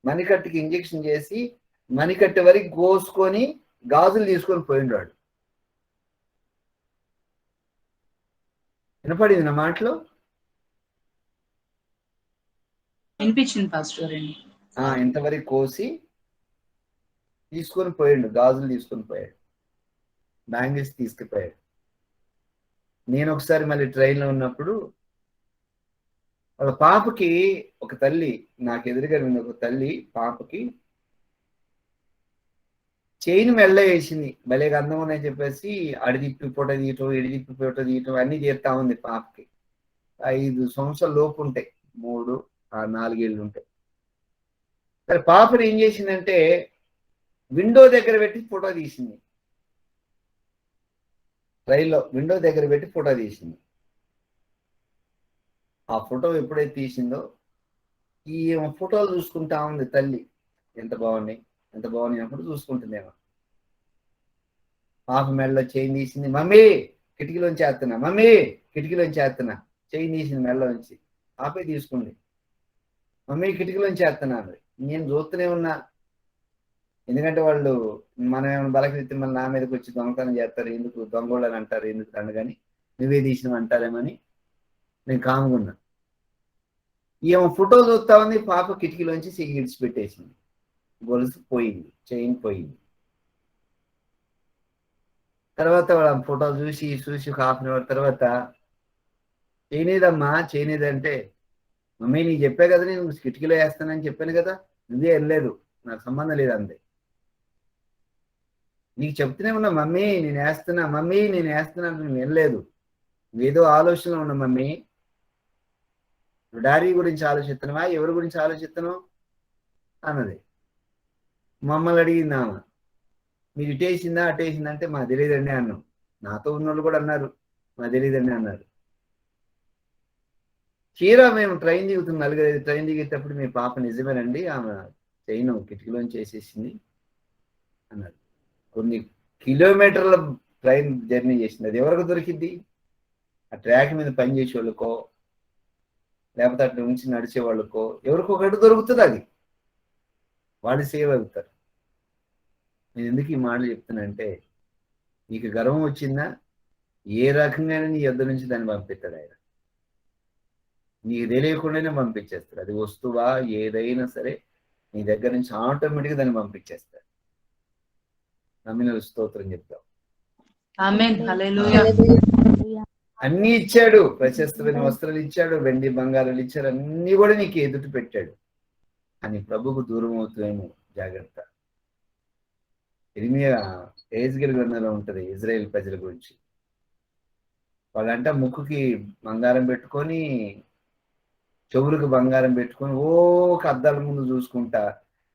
మణికట్టుకి ఇంజెక్షన్ చేసి మణికట్టు వరకు కోసుకొని గాజులు తీసుకొని పోయిండాడు. వినపడింది నా మాటలో? వినిపించింది పాస్టర్ అండి. ఇంతవరకు కోసి తీసుకొని పోయిండు, గాజులు తీసుకొని పోయాడు, బ్యాంగిల్స్ తీసుకుపోయాడు. నేను ఒకసారి మళ్ళీ ట్రైన్లో ఉన్నప్పుడు వాళ్ళ పాపకి ఒక తల్లి, నాకు ఎదురుగా ఉంది ఒక తల్లి, పాపకి చైన్ మెల్ల వేసింది. భలే అందం ఉన్నాయని చెప్పేసి అడిదిప్పి పొట తీయటం, ఎడిదిప్పి పొట తీయటం అన్ని చేస్తా ఉంది. పాపకి 5 సంవత్సరాల లోపు ఉంటాయి, 3-4 ఏళ్ళు ఉంటాయి. సరే పాపని ఏం చేసిందంటే విండో దగ్గర పెట్టి ఫోటో తీసింది. రైల్లో విండో దగ్గర పెట్టి ఫోటో తీసింది. ఆ ఫోటో ఎప్పుడైతే తీసిందో ఈ ఫోటోలు చూసుకుంటా ఉంది తల్లి. ఎంత బాగున్నాయి అప్పుడు చూసుకుంటుందేమో. పాప మెడలో చైన్ తీసింది. మమ్మీ కిటికీలోంచి చేస్తున్నా, మమ్మీ కిటికీలోంచి చేస్తున్నా. చైన్ తీసింది మెడలో నుంచి. పాపే తీసుకుంది. మమ్మీ కిటికీలోంచి చేస్తున్నాను. నేను చూస్తూనే ఉన్నా. ఎందుకంటే వాళ్ళు మనం ఏమైనా బలకరిస్తే మళ్ళీ నా మీదకి వచ్చి దొంగతనం చేస్తారు, ఎందుకు దొంగోళ్ళు అని అంటారు, ఎందుకు అనగాని నువ్వే తీసినవి అంటారేమని నేను కాముకున్నా. ఏమో ఫోటోలు చూస్తా ఉంది. పాప కిటికీలోంచి చెయ్యి విడిచిపెట్టేసింది. గొలుసు పోయింది, చైన్ పోయింది. తర్వాత వాళ్ళ ఫోటోలు చూసి ఒక హాఫ్ అన్ అవర్ తర్వాత చేయలేదమ్మా చేయలేదంటే, మమ్మీ నీకు చెప్పే కదా నేను కిటికీలో వేస్తానని చెప్పాను కదా, నువ్వే వెళ్ళలేదు, నాకు సంబంధం లేదు అంతే. నీకు చెప్తూనే ఉన్నా మమ్మీ నేను వేస్తున్నా, మమ్మీ నేను వేస్తున్నా, నువ్వు వెళ్ళలేదు, నువ్వేదో ఆలోచనలో ఉన్నా మమ్మీ. డాడీ గురించి ఆలోచిస్తున్నావా, ఎవరి గురించి ఆలోచిస్తున్నావు అన్నది. మమ్మల్ని అడిగింది ఆమె, మీరు ఇటేసిందా అటేసిందా అంటే మా తెలియదండి అన్నాం. నాతో ఉన్నోళ్ళు కూడా అన్నారు మా తెలియదండి అన్నారు. చీరా మేము ట్రైన్ దిగుతున్నాం, 4-5 ట్రైన్ దిగేటప్పుడు మీ పాప నిజమేనండి, ఆమె చైన్ కిటికీలోంచి వేసేసింది అన్నారు. కొన్ని కిలోమీటర్ల ట్రైన్ జర్నీ చేసింది. అది ఎవరికి దొరికింది? ఆ ట్రాక్ మీద పనిచేసే వాళ్ళకో లేకపోతే అట్లా నుంచి నడిచే వాళ్ళకో ఎవరికొకటి దొరుకుతుంది. అది వాళ్ళు సేవ్ అవుతారు. నేను ఎందుకు ఈ మాటలు చెప్తున్నానంటే, నీకు గర్వం వచ్చిందా ఏ రకంగా నీ యొద్ద నుంచి దాన్ని పంపిస్తాడు ఆయన. నీకు తెలియకుండానే పంపించేస్తాడు. అది వస్తువా ఏదైనా సరే నీ దగ్గర నుంచి ఆటోమేటిక్గా దాన్ని పంపించేస్తాడు. నమ్మిన స్తోత్రం చెప్తావు. ఆమేన్. హల్లెలూయా. అన్ని ఇచ్చాడు, ప్రశస్తమైన వస్త్రాలు ఇచ్చాడు, వెండి బంగారాలు ఇచ్చాడు, అన్ని కూడా నీకు ఎదుటి పెట్టాడు. అని ప్రభుకు దూరం అవుతుందేమో జాగ్రత్త. ఇర్మియా యెహెజ్కేలు గ్రంథంలో ఉంటది ఇజ్రాయేల్ ప్రజల గురించి. వాళ్ళంట ముక్కుకి బంగారం పెట్టుకొని చెవులకు బంగారం పెట్టుకొని ఒక అద్దాల ముందు చూసుకుంటా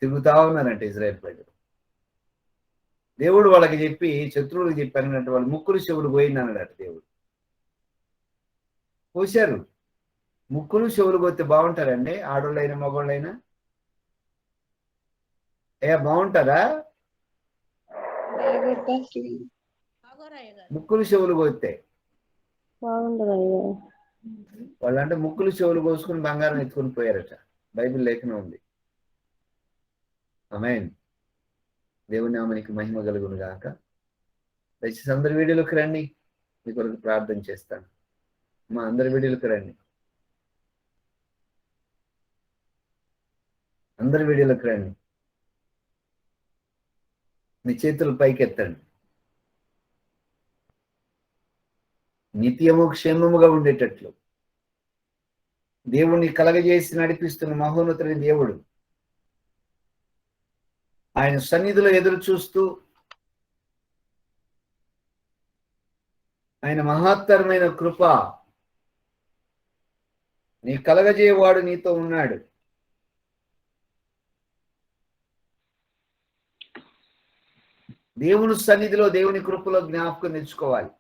తిరుగుతా ఉన్నారంట ఇజ్రాయేల్ ప్రజలు. దేవుడు వాళ్ళకి చెప్పి శత్రువులకు చెప్పానంటే వాళ్ళు ముక్కులు చెవులు పోయింది అన్నాడట దేవుడు. పోశారు. ముక్కులు చెవులు పోతే బాగుంటారండి ఆడోళ్ళైనా మగోళ్ళైనా? బాగుంటారా? ముక్కులు చెవులు పోతే బాగుండదు. వాళ్ళంటే ముక్కులు చెవులు కోసుకుని బంగారం ఎత్తుకొని పోయారట. బైబిల్ లేఖనం ఉంది. ఆమేన్. దేవుని నామానికి మహిమ కలుగును గాక. దయచేసి అందరి వీడియోలోకి రండి, మీ కొరకు ప్రార్థన చేస్తాను. మా అందరి వీడియోలోకి రండి, అందరి వీడియోలోకి రండి. మీ చేతులు పైకెత్తండి. నిత్యము క్షేమముగా ఉండేటట్లు దేవుణ్ణి కలగజేసి నడిపిస్తున్న మహోన్నతుని దేవుడు, ఆయన సన్నిధిలో ఎదురు చూస్తూ ఆయన మహత్తరమైన కృప నీ కలగజేవాడు నీతో ఉన్నాడు. దేవుని సన్నిధిలో దేవుని కృపలో జ్ఞాపకం తెచ్చుకోవాలి.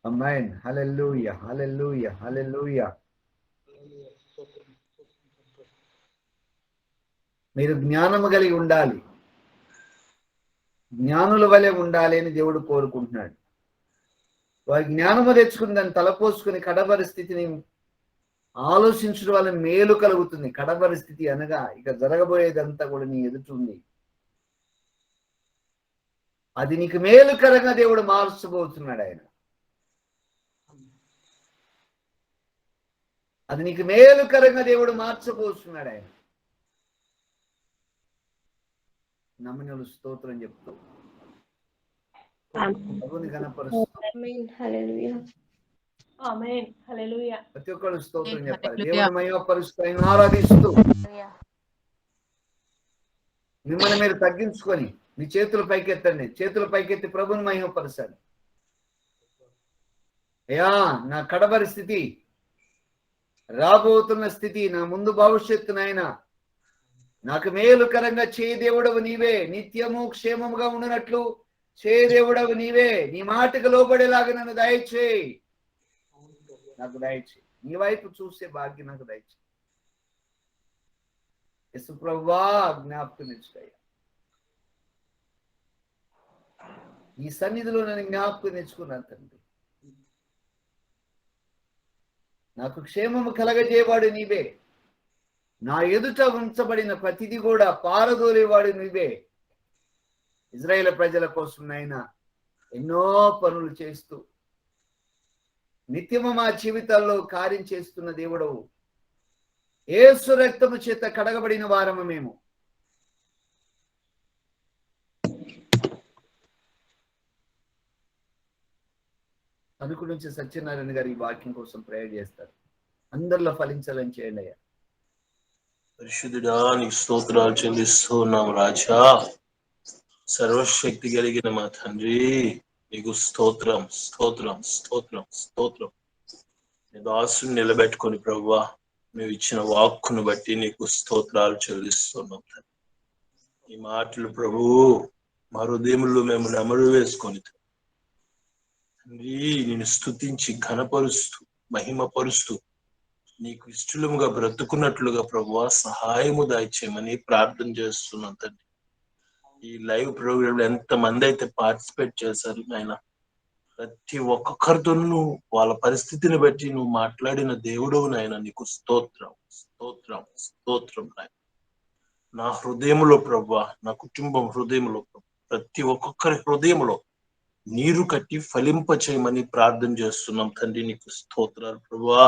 ఆమేన్. హల్లెలూయా, హల్లెలూయా, హల్లెలూయా. మీరు జ్ఞానము కలిగి ఉండాలి, జ్ఞానుల వలె ఉండాలి అని దేవుడు కోరుకుంటున్నాడు. వారి జ్ఞానము తెచ్చుకుని దాన్ని తలపోసుకుని కడపరి స్థితిని ఆలోచించడం వల్ల మేలు కలుగుతుంది. కడపరి స్థితి అనగా ఇక జరగబోయేదంతా కూడా నీ ఎదుటుంది. అది నీకు మేలుకరంగా దేవుడు మార్చబోతున్నాడు. ఆయన అది నీకు మేలుకరంగా దేవుడు మార్చబోతున్నాడు. ఆయన నమ్మినోళ్ళు స్తోత్రం చెప్తూ ప్రభుని గణపరుస్తూ ప్రతి ఒక్కళ్ళు స్తోత్రం చెప్పాలి. దేవుని మహిమపరుస్తూ ఆయన ఆరాధిస్తూ మిమ్మల్ని మీరు తగ్గించుకొని మీ చేతులు పైకెత్తండి. చేతులు పైకెత్తి ప్రభుని మహిమపరచండి. అయ్యా నా కడబరి స్థితి, రాబోతున్న స్థితి, నా ముందు భవిష్యత్తు నాయన నాకు మేలుకరంగా చేయి దేవుడవు నీవే. నిత్యము క్షేమముగా ఉండినట్లు చేయి దేవుడవు నీవే. నీ మాటకు లోబడేలాగా నన్ను దయచేయి, నాకు దయచేయి. నీ వైపు చూసే భాగ్యం నాకు దయచేయి. యేసు ప్రభువా జ్ఞాపకం తెచ్చుకయ్యా. ఈ సన్నిధిలో నేను జ్ఞాపకం తెచ్చుకున్నాను తండ్రి. నాకు క్షేమము కలగజేవాడు నీవే. నా ఎదుట ఉంచబడిన ప్రతిదీ కూడా పారదోలేవాడు నీవే. ఇజ్రాయేల్ ప్రజల కోసం నాయన ఎన్నో పనులు చేస్తూ నిత్యము మా జీవితాల్లో కార్యం చేస్తున్న దేవుడవు. యేసు రక్తము చేత కడగబడిన వారము మేము. తణుకు నుంచి సత్యనారాయణ గారు ఈ వాక్యం కోసం ప్రేయర్ చేస్తారు. అందరిలో ఫలించాలని చేయండి అయ్యా. పరిశుద్ధుడా నీకు స్తోత్రాలు చెల్లిస్తున్నాం రాజా. సర్వశక్తి కలిగిన మా తండ్రి నీకు స్తోత్రం స్తోత్రం స్తోత్రం స్తోత్రం. నీ దాసుని నిలబెట్టుకొని ప్రభువా మేము ఇచ్చిన వాక్కును బట్టి నీకు స్తోత్రాలు చెల్లిస్తున్నాం తండ్రి. ఈ మాటలు ప్రభు మా హృదయంలో మేము నెమరు వేసుకొని తండ్రి నేను స్తుతించి ఘనపరుస్తూ మహిమపరుస్తూ నీకు ఇష్టలుగా బ్రతుకున్నట్లుగా ప్రభువా సహాయము దాయిచేయమని ప్రార్థన చేస్తున్నాం తండ్రి. ఈ లైవ్ ప్రోగ్రామ్ లో ఎంత మంది అయితే పార్టిసిపేట్ చేశారు నాయన, ప్రతి ఒక్కొక్కరితోనూ వాళ్ళ పరిస్థితిని బట్టి నువ్వు మాట్లాడిన దేవుడవు నాయన. నీకు స్తోత్రం స్తోత్రం స్తోత్రం నాయన. నా హృదయంలో ప్రభువా, నా కుటుంబం హృదయంలో ప్రతి ఒక్కొక్కరి హృదయంలో నీరు కట్టి ఫలింప చేయమని ప్రార్థన చేస్తున్నాం తండ్రి. నీకు స్తోత్రాలు ప్రభువా.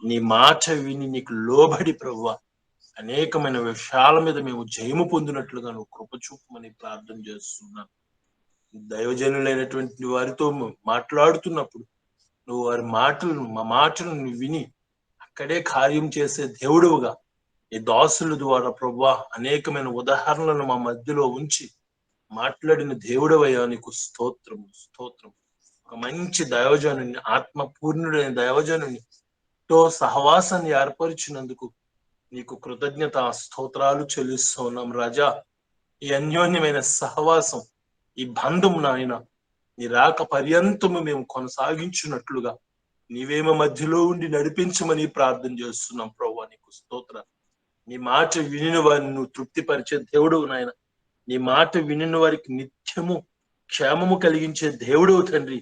నీ మాట విని నీకు లోబడి ప్రభువా అనేకమైన విషయాల మీద మేము జయము పొందినట్లుగా నువ్వు కృప చూపమని ప్రార్థన చేస్తున్నాను. దైవజనులైనటువంటి వారితో మాట్లాడుతున్నప్పుడు నువ్వు వారి మా మాటలను విని అక్కడే కార్యం చేసే దేవుడుగా ఈ దాసుల ద్వారా ప్రభువా అనేకమైన ఉదాహరణలను మా మధ్యలో ఉంచి మాట్లాడిన దేవుడవయ్యా. నీకు స్తోత్రం స్తోత్రం. ఒక మంచి దైవజనుని, ఆత్మపూర్ణుడైన దైవజనుని తో సహవాసాన్ని ఏర్పరిచినందుకు నీకు కృతజ్ఞత స్తోత్రాలు చెల్లిస్తున్నాం రాజా. ఈ అన్యోన్యమైన సహవాసం, ఈ బంధం నాయన నీ రాక పర్యంతము మేము కొనసాగించున్నట్లుగా నీవేమో మధ్యలో ఉండి నడిపించమని ప్రార్థన చేస్తున్నాం ప్రభువా. నీకు స్తోత్ర. నీ మాట వినిన వారిని నువ్వు తృప్తిపరిచే దేవుడు నాయన. నీ మాట వినిన వారికి నిత్యము క్షేమము కలిగించే దేవుడు తండ్రి.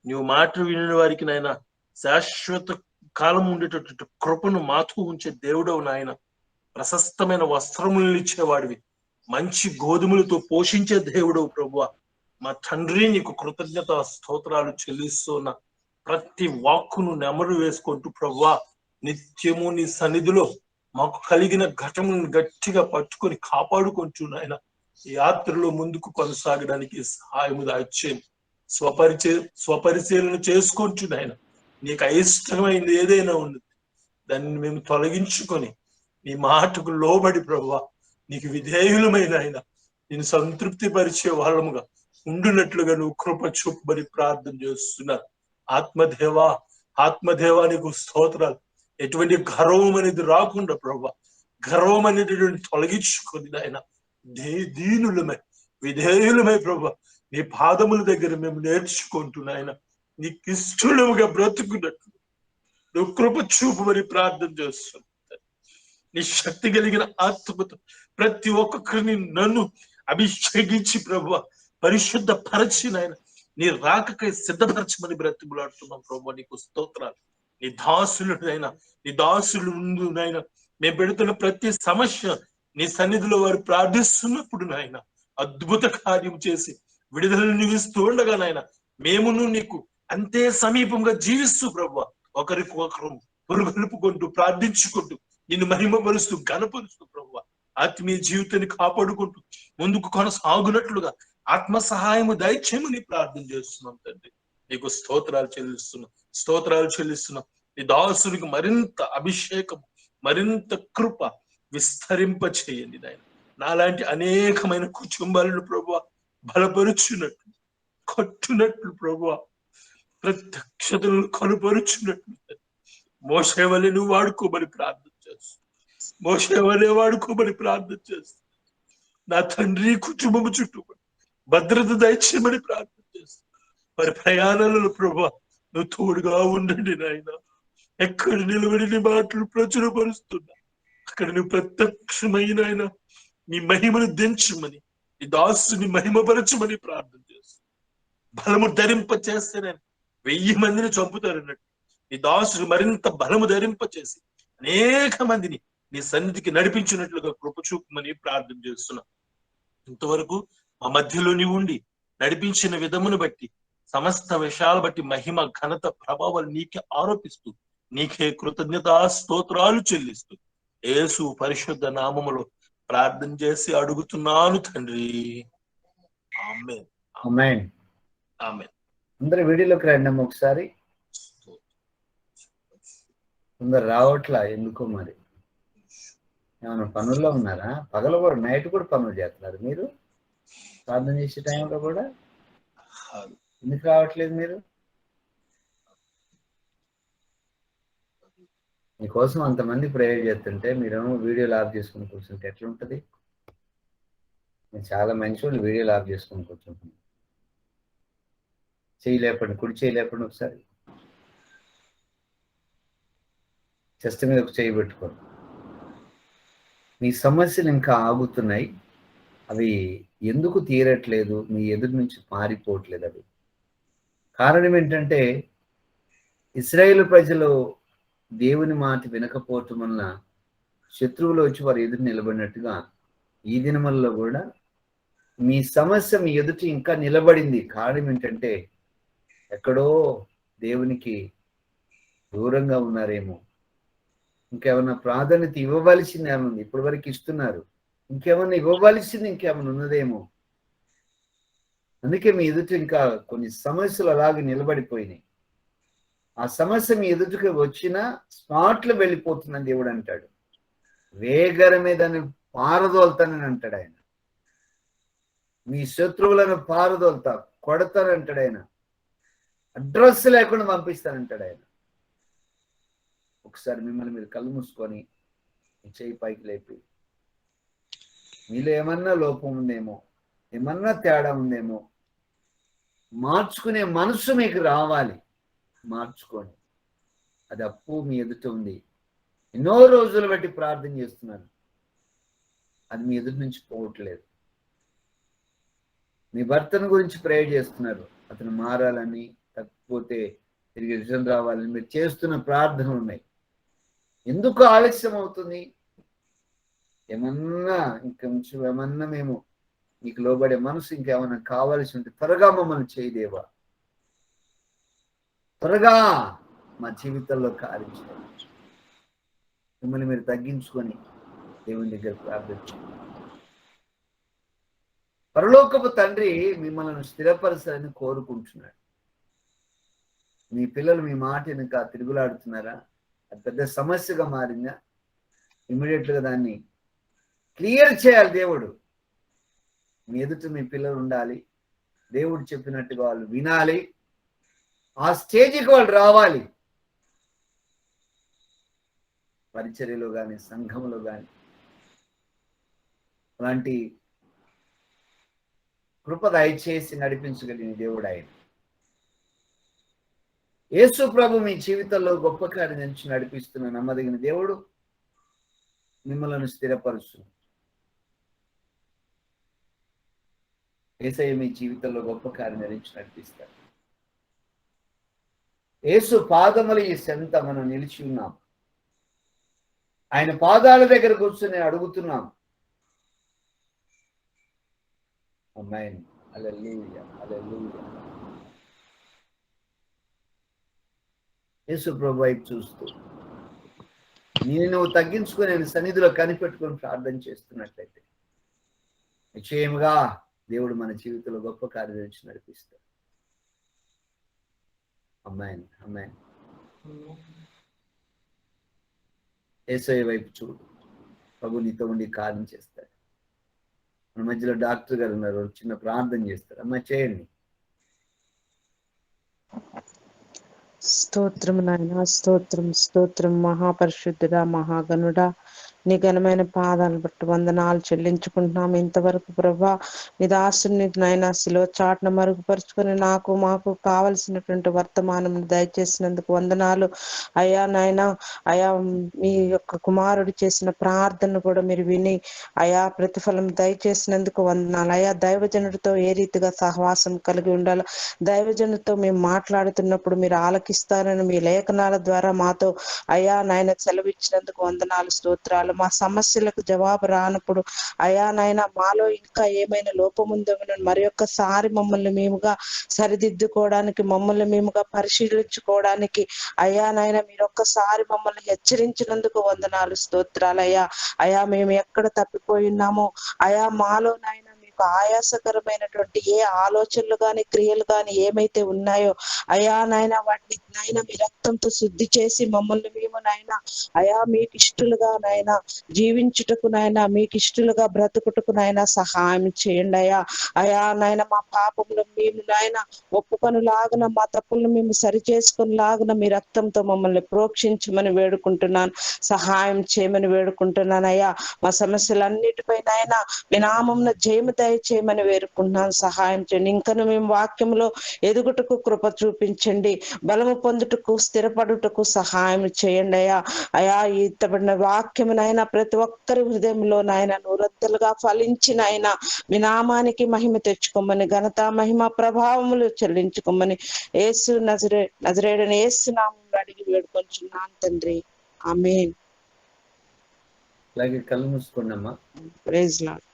నువ్వు మాట వినిన వారికి నాయన శాశ్వత కాలం ఉండేటటువంటి కృపను మాతో ఉంచే దేవుడవు నాయన. ప్రశస్తమైన వస్త్రములను ఇచ్చేవాడివి, మంచి గోధుమలతో పోషించే దేవుడవు ప్రభువా. మా తండ్రి నీకు కృతజ్ఞత స్తోత్రాలు చెల్లిస్తున్న ప్రతి వాక్కును నెమరు వేసుకుంటూ ప్రభువా నిత్యము నీ సన్నిధిలో మాకు కలిగిన ఘటములను గట్టిగా పట్టుకొని కాపాడుకుంటూ నాయన ఈ యాత్రలో ముందుకు కొనసాగడానికి సహాయము దాచేయండి. స్వపరిశీలన చేసుకుంటూ నాయన నీకు అయిష్టమైంది ఏదైనా ఉంది దాన్ని మేము తొలగించుకొని నీ మాటకు లోబడి ప్రభువా నీకు విధేయులమైన ఆయన నేను సంతృప్తి పరిచే వాళ్ళముగా ఉండునట్లుగా నువ్వు కృప చూపమని ప్రార్థన చేస్తున్నారు. ఆత్మదేవా నీకు స్తోత్రాలు. ఎటువంటి గర్వం అనేది రాకుండా ప్రభువా గర్వం అనేటటువంటి తొలగించుకొని ఆయన దీనులమై విధేయులమై ప్రభువా నీ పాదముల దగ్గర మేము నేర్చుకుంటున్నాయన నీకు ఇష్టలుగా బ్రతుకున్నట్లు నువ్వు కృప చూపమని ప్రార్థన చేస్తున్నావు. నీ శక్తి కలిగిన ఆత్మతో ప్రతి ఒక్కొక్కరిని నన్ను అభిషేకించి ప్రభువా పరిశుద్ధ పరచి నాయన నీ రాకకై సిద్ధపరచమని బ్రతిములాడుతున్నాం ప్రభువా. నీకు స్తోత్రాలు. నీ దాసులు ముందు నాయన మేము పెడుతున్న ప్రతి సమస్య నీ సన్నిధిలో వారు ప్రార్థిస్తున్నప్పుడు నాయన అద్భుత కార్యం చేసి విడుదలను ఇస్తూ ఉండగా నాయన మేమును నీకు అంతే సమీపంగా జీవిస్తూ ప్రభువా ఒకరికి ఒకరు పురుగొలుపుకుంటూ ప్రార్థించుకుంటూ నిన్ను మహిమపరుస్తూ ఘనపరుస్తూ ప్రభువా ఆత్మీయ జీవితాన్ని కాపాడుకుంటూ ముందుకు కొనసాగునట్లుగా ఆత్మ సహాయము దయచేయమని ప్రార్థన చేస్తున్నాం తండ్రి. నీకు స్తోత్రాలు చెల్లిస్తున్నాం. నీ దాసునికి మరింత అభిషేకం మరింత కృప విస్తరింప చేయండి నాయన. నాలాంటి అనేకమైన కుటుంబాలను ప్రభువా బలపరుచున్నట్లు కట్టునట్లు ప్రభువా ప్రత్యక్షతలను కనుపరుచున్నట్లు మోషే వలె నువ్వు వాడుకోమని ప్రార్థన చేస్తూ నా తండ్రి కుటుంబము చుట్టూ భద్రత దయచేయమని ప్రార్థన చేస్తూ వారి ప్రయాణాలలో ప్రభువా నువ్వు తోడుగా ఉండండి నాయన. ఎక్కడ నిలబడి నీ మాటలు ప్రచురపరుస్తున్నా అక్కడ నువ్వు ప్రత్యక్షమైన ఆయన నీ మహిమను దించమని, నీ దాసుని మహిమపరచమని ప్రార్థన చేస్తాను. బలము ధరింప చేస్తేనే 1000 మందిని చంపుతారన్నట్టు నీ దాసుని మరింత బలము ధరింప చేసి అనేక మందిని నీ సన్నిధికి నడిపించినట్లుగా కృప చూపమని ప్రార్థన చేస్తున్నా. ఇంతవరకు మా మధ్యలో నీవు ఉండి నడిపించిన విధమును బట్టి, సమస్త విషయాలు బట్టి మహిమ, ఘనత, ప్రభావాలు నీకే ఆరోపిస్తూ, నీకే కృతజ్ఞతా స్తోత్రాలు చెల్లిస్తూ యేసు పరిశుద్ధ నామములో ప్రార్థన చేసి అడుగుతున్నాను తండ్రి. ఆమేన్. ఆమేన్. ఆమేన్. అందరు వీడియోలోకి రండి అమ్మ ఒకసారి. అందరు రావట్లా, ఎందుకో మరి. ఏమైనా పనుల్లో ఉన్నారా? పగలు కూడా, నైట్ కూడా పనులు చేస్తున్నారు మీరు? ప్రార్థన చేసే టైంలో కూడా ఎందుకు రావట్లేదు మీరు? మీకోసం అంతమంది ప్రేయర్ చేస్తుంటే మీరేమో వీడియోలు ఆఫ్ చేసుకుని కూర్చుంటే ఎట్లుంటది? మీరు చాలా మంచి వాళ్ళు, వీడియోలు ఆఫ్ చేసుకుని కూర్చుంటున్నారు. చేయలేపండి, కుడి చేయలేపండి ఒకసారి. చెస్ట్ మీద ఒక చేయి పెట్టుకోండి. మీ సమస్యలు ఇంకా ఆగుతున్నాయి. అవి ఎందుకు తీరట్లేదు? మీ ఎదురు నుంచి పారిపోవట్లేదు. అవి కారణం ఏంటంటే, ఇశ్రాయేలు ప్రజలు దేవుని మాట వినకపోవటం వలన శత్రువులు వచ్చి వారు ఎదురు నిలబడినట్టుగా ఈ దినములలో కూడా మీ సమస్య మీ ఎదుటి ఇంకా నిలబడింది. కారణం ఏంటంటే, ఎక్కడో దేవునికి దూరంగా ఉన్నారేమో. ఇంకేమన్నా ప్రాధాన్యత ఇవ్వవలసింది ఏమన్నా ఇప్పటి వరకు ఇస్తున్నారు, ఇంకేమన్నా ఇవ్వవలసింది ఇంకేమన్నా ఉన్నదేమో. అందుకే మీ ఎదుట ఇంకా కొన్ని సమస్యలు అలాగే నిలబడిపోయినాయి. ఆ సమస్య మీ ఎదుటికి వచ్చినా స్పాట్లో వెళ్ళిపోతుందని దేవుడు అంటాడు. వేగరమే దాన్ని పారదోలుతానని అంటాడు ఆయన. మీ శత్రువులను పారదోలుతా, కొడతానంటాడు ఆయన. అడ్రస్ లేకుండా పంపిస్తానంటాడు ఆయన. ఒకసారి మిమ్మల్ని మీరు కళ్ళు మూసుకొని చేయి పైకి లేపి, మీలో ఏమన్నా లోపం ఉందేమో, ఏమన్నా తేడా ఉందేమో, మార్చుకునే మనసు మీకు రావాలి. మార్చుకోండి. అది అప్పు మీ ఎదుట ఉంది. ఎన్నో రోజులు బట్టి ప్రార్థన చేస్తున్నారు, అది మీ ఎదుటి నుంచి పోవట్లేదు. మీ భర్తను గురించి ప్రేయర్ చేస్తున్నారు, అతను మారాలని, తప్పిపోతే తిరిగి రిటర్న్ రావాలని మీరు చేస్తున్న ప్రార్థనలు ఉన్నాయి. ఎందుకు ఆలస్యం అవుతుంది? ఏమన్నా ఇంకొంచెం ఏమన్నా మేము నీకు లోబడే మనసు ఇంకేమన్నా కావాల్సి ఉంటే త్వరగా మమ్మల్ని చేయదేవా, త్వరగా మా జీవితంలో కార్యించాలి. మిమ్మల్ని మీరు తగ్గించుకొని దేవుని దగ్గర ప్రార్థించండి. పరలోకపు తండ్రి మిమ్మల్ని స్థిరపరచాలని కోరుకుంటున్నాడు. మీ పిల్లలు మీ మాట వెనుక తిరుగులాడుతున్నారా? అది పెద్ద సమస్యగా మారిందా? ఇమ్మీడియట్గా దాన్ని క్లియర్ చేయాలి దేవుడు. మీ ఎదుట మీ పిల్లలు ఉండాలి, దేవుడు చెప్పినట్టుగా వాళ్ళు వినాలి, ఆ స్టేజ్కి వాళ్ళు రావాలి. పరిచర్యలో కానీ, సంఘంలో కానీ అలాంటి కృప దయచేసి నడిపించగలిగిన దేవుడు ఆయన. యేసు ప్రభు మీ జీవితంలో గొప్ప కార్యం నుంచి నడిపిస్తున్న నమ్మదగిన దేవుడు మిమ్మల్ని స్థిరపరుచు. యేసయ్య మీ జీవితంలో గొప్ప కార్యం నుంచి నడిపిస్తాడు. యేసు పాదములు ఈ సెంత మనం నిలిచి ఉన్నాం. ఆయన పాదాల దగ్గర కూర్చొని అడుగుతున్నాం. ఆమేన్. హల్లెలూయా, హల్లెలూయా. యేసు ప్రభు వైపు చూస్తూ నువ్వు తగ్గించుకొని ఆయన సన్నిధిలో కనిపెట్టుకొని ప్రార్థన చేస్తున్నట్లయితే నిశ్చయముగా దేవుడు మన జీవితంలో గొప్ప కార్యం నుంచి నడిపిస్తాడు. ఆమేన్, ఆమేన్. యేసయ్య వైపు చూడు, ప్రభు నీతో ఉండి కార్యం చేస్తాడు. మన మధ్యలో డాక్టర్ గారు ఉన్నారు, చిన్న ప్రార్థన చేస్తారు. అమ్మ చేయండి. స్తోత్రం నాయన, స్తోత్రం, స్తోత్రం. మహాపరిశుద్ధుడా, మహాగణుడా, నీ ఘనమైన పాదాలు బట్టి వందనాలు చెల్లించుకుంటున్నాము. ఇంతవరకు ప్రభా నీ దాసుని నాయన శిలువ చాటున మరుగుపరుచుకొని నాకు మాకు కావలసినటువంటి వర్తమానం దయచేసినందుకు వందనాలు అయ్యా. నాయన అయా మీ యొక్క కుమారుడు చేసిన ప్రార్థన కూడా మీరు విని అయా ప్రతిఫలం దయచేసినందుకు వందనాలు అయా. దైవజనుడితో ఏ రీతిగా సహవాసం కలిగి ఉండాలో, దైవజనుడితో మేము మాట్లాడుతున్నప్పుడు మీరు ఆలకిస్తారని మీ లేఖనాల ద్వారా మాతో అయా నాయన సెలవిచ్చినందుకు వందనాలు, స్తోత్రాలు. మా సమస్యలకు జవాబు రానప్పుడు అయా నాయన మాలో ఇంకా ఏమైనా లోపం ఉందో మరి ఒక్కసారి మమ్మల్ని మేముగా సరిదిద్దుకోవడానికి, మమ్మల్ని మేముగా పరిశీలించుకోవడానికి అయా నాయన మీరు ఒక్కసారి మమ్మల్ని హెచ్చరించినందుకు వందనాలు, స్తోత్రాలు అయ్యా. అయా మేము ఎక్కడ తప్పిపోయి ఉన్నామో అయా మాలో నాయన మీకు ఆయాసకరమైనటువంటి ఏ ఆలోచనలు గాని క్రియలు గాని ఏమైతే ఉన్నాయో అయా నాయన వాటిని నాయన మీ రక్తంతో శుద్ధి చేసి మమ్మల్ని మేము నాయన అయా మీకు ఇష్టలుగా నాయన జీవించుటకు నాయన మీకు ఇష్టలుగా బ్రతుకుటకు నాయన సహాయం చేయండి అయా. అయా నాయన మా పాపములు మేము నాయన ఒప్పుకొనిలాగున, మా తప్పులను మేము సరి చేసుకునిలాగున మీ రక్తంతో మమ్మల్ని ప్రోక్షించమని వేడుకుంటున్నాను, సహాయం చేయమని వేడుకుంటున్నాను అయ్యా. మా సమస్యలన్నిటిపై నాయన మీ నామమున జయము దయచేయమని వేడుకుంటున్నాను, సహాయం చేయండి. ఇంకను మేము వాక్యంలో ఎదుగుటకు కృప చూపించండి, బలము పొందుటకు స్థిరపడుటకు సహాయం చేయండి అయ్యా. అయా ఇతబడిన వాక్యమునైనా ప్రతి ఒక్కరి హృదయంలో నాయన నూరంతలుగా ఫలించిన అయినా మీ నామానికి మహిమ తెచ్చుకోమని, ఘనత మహిమ ప్రభావములు చెల్లించుకోమని యేసు నజరేయుడైన యేసు నామములో అడిగి వేడుకొంచున్నాను తండ్రి, ఆమేన్. అలాగే కళ్ళు మూసుకోండమ్మా. Praise lord.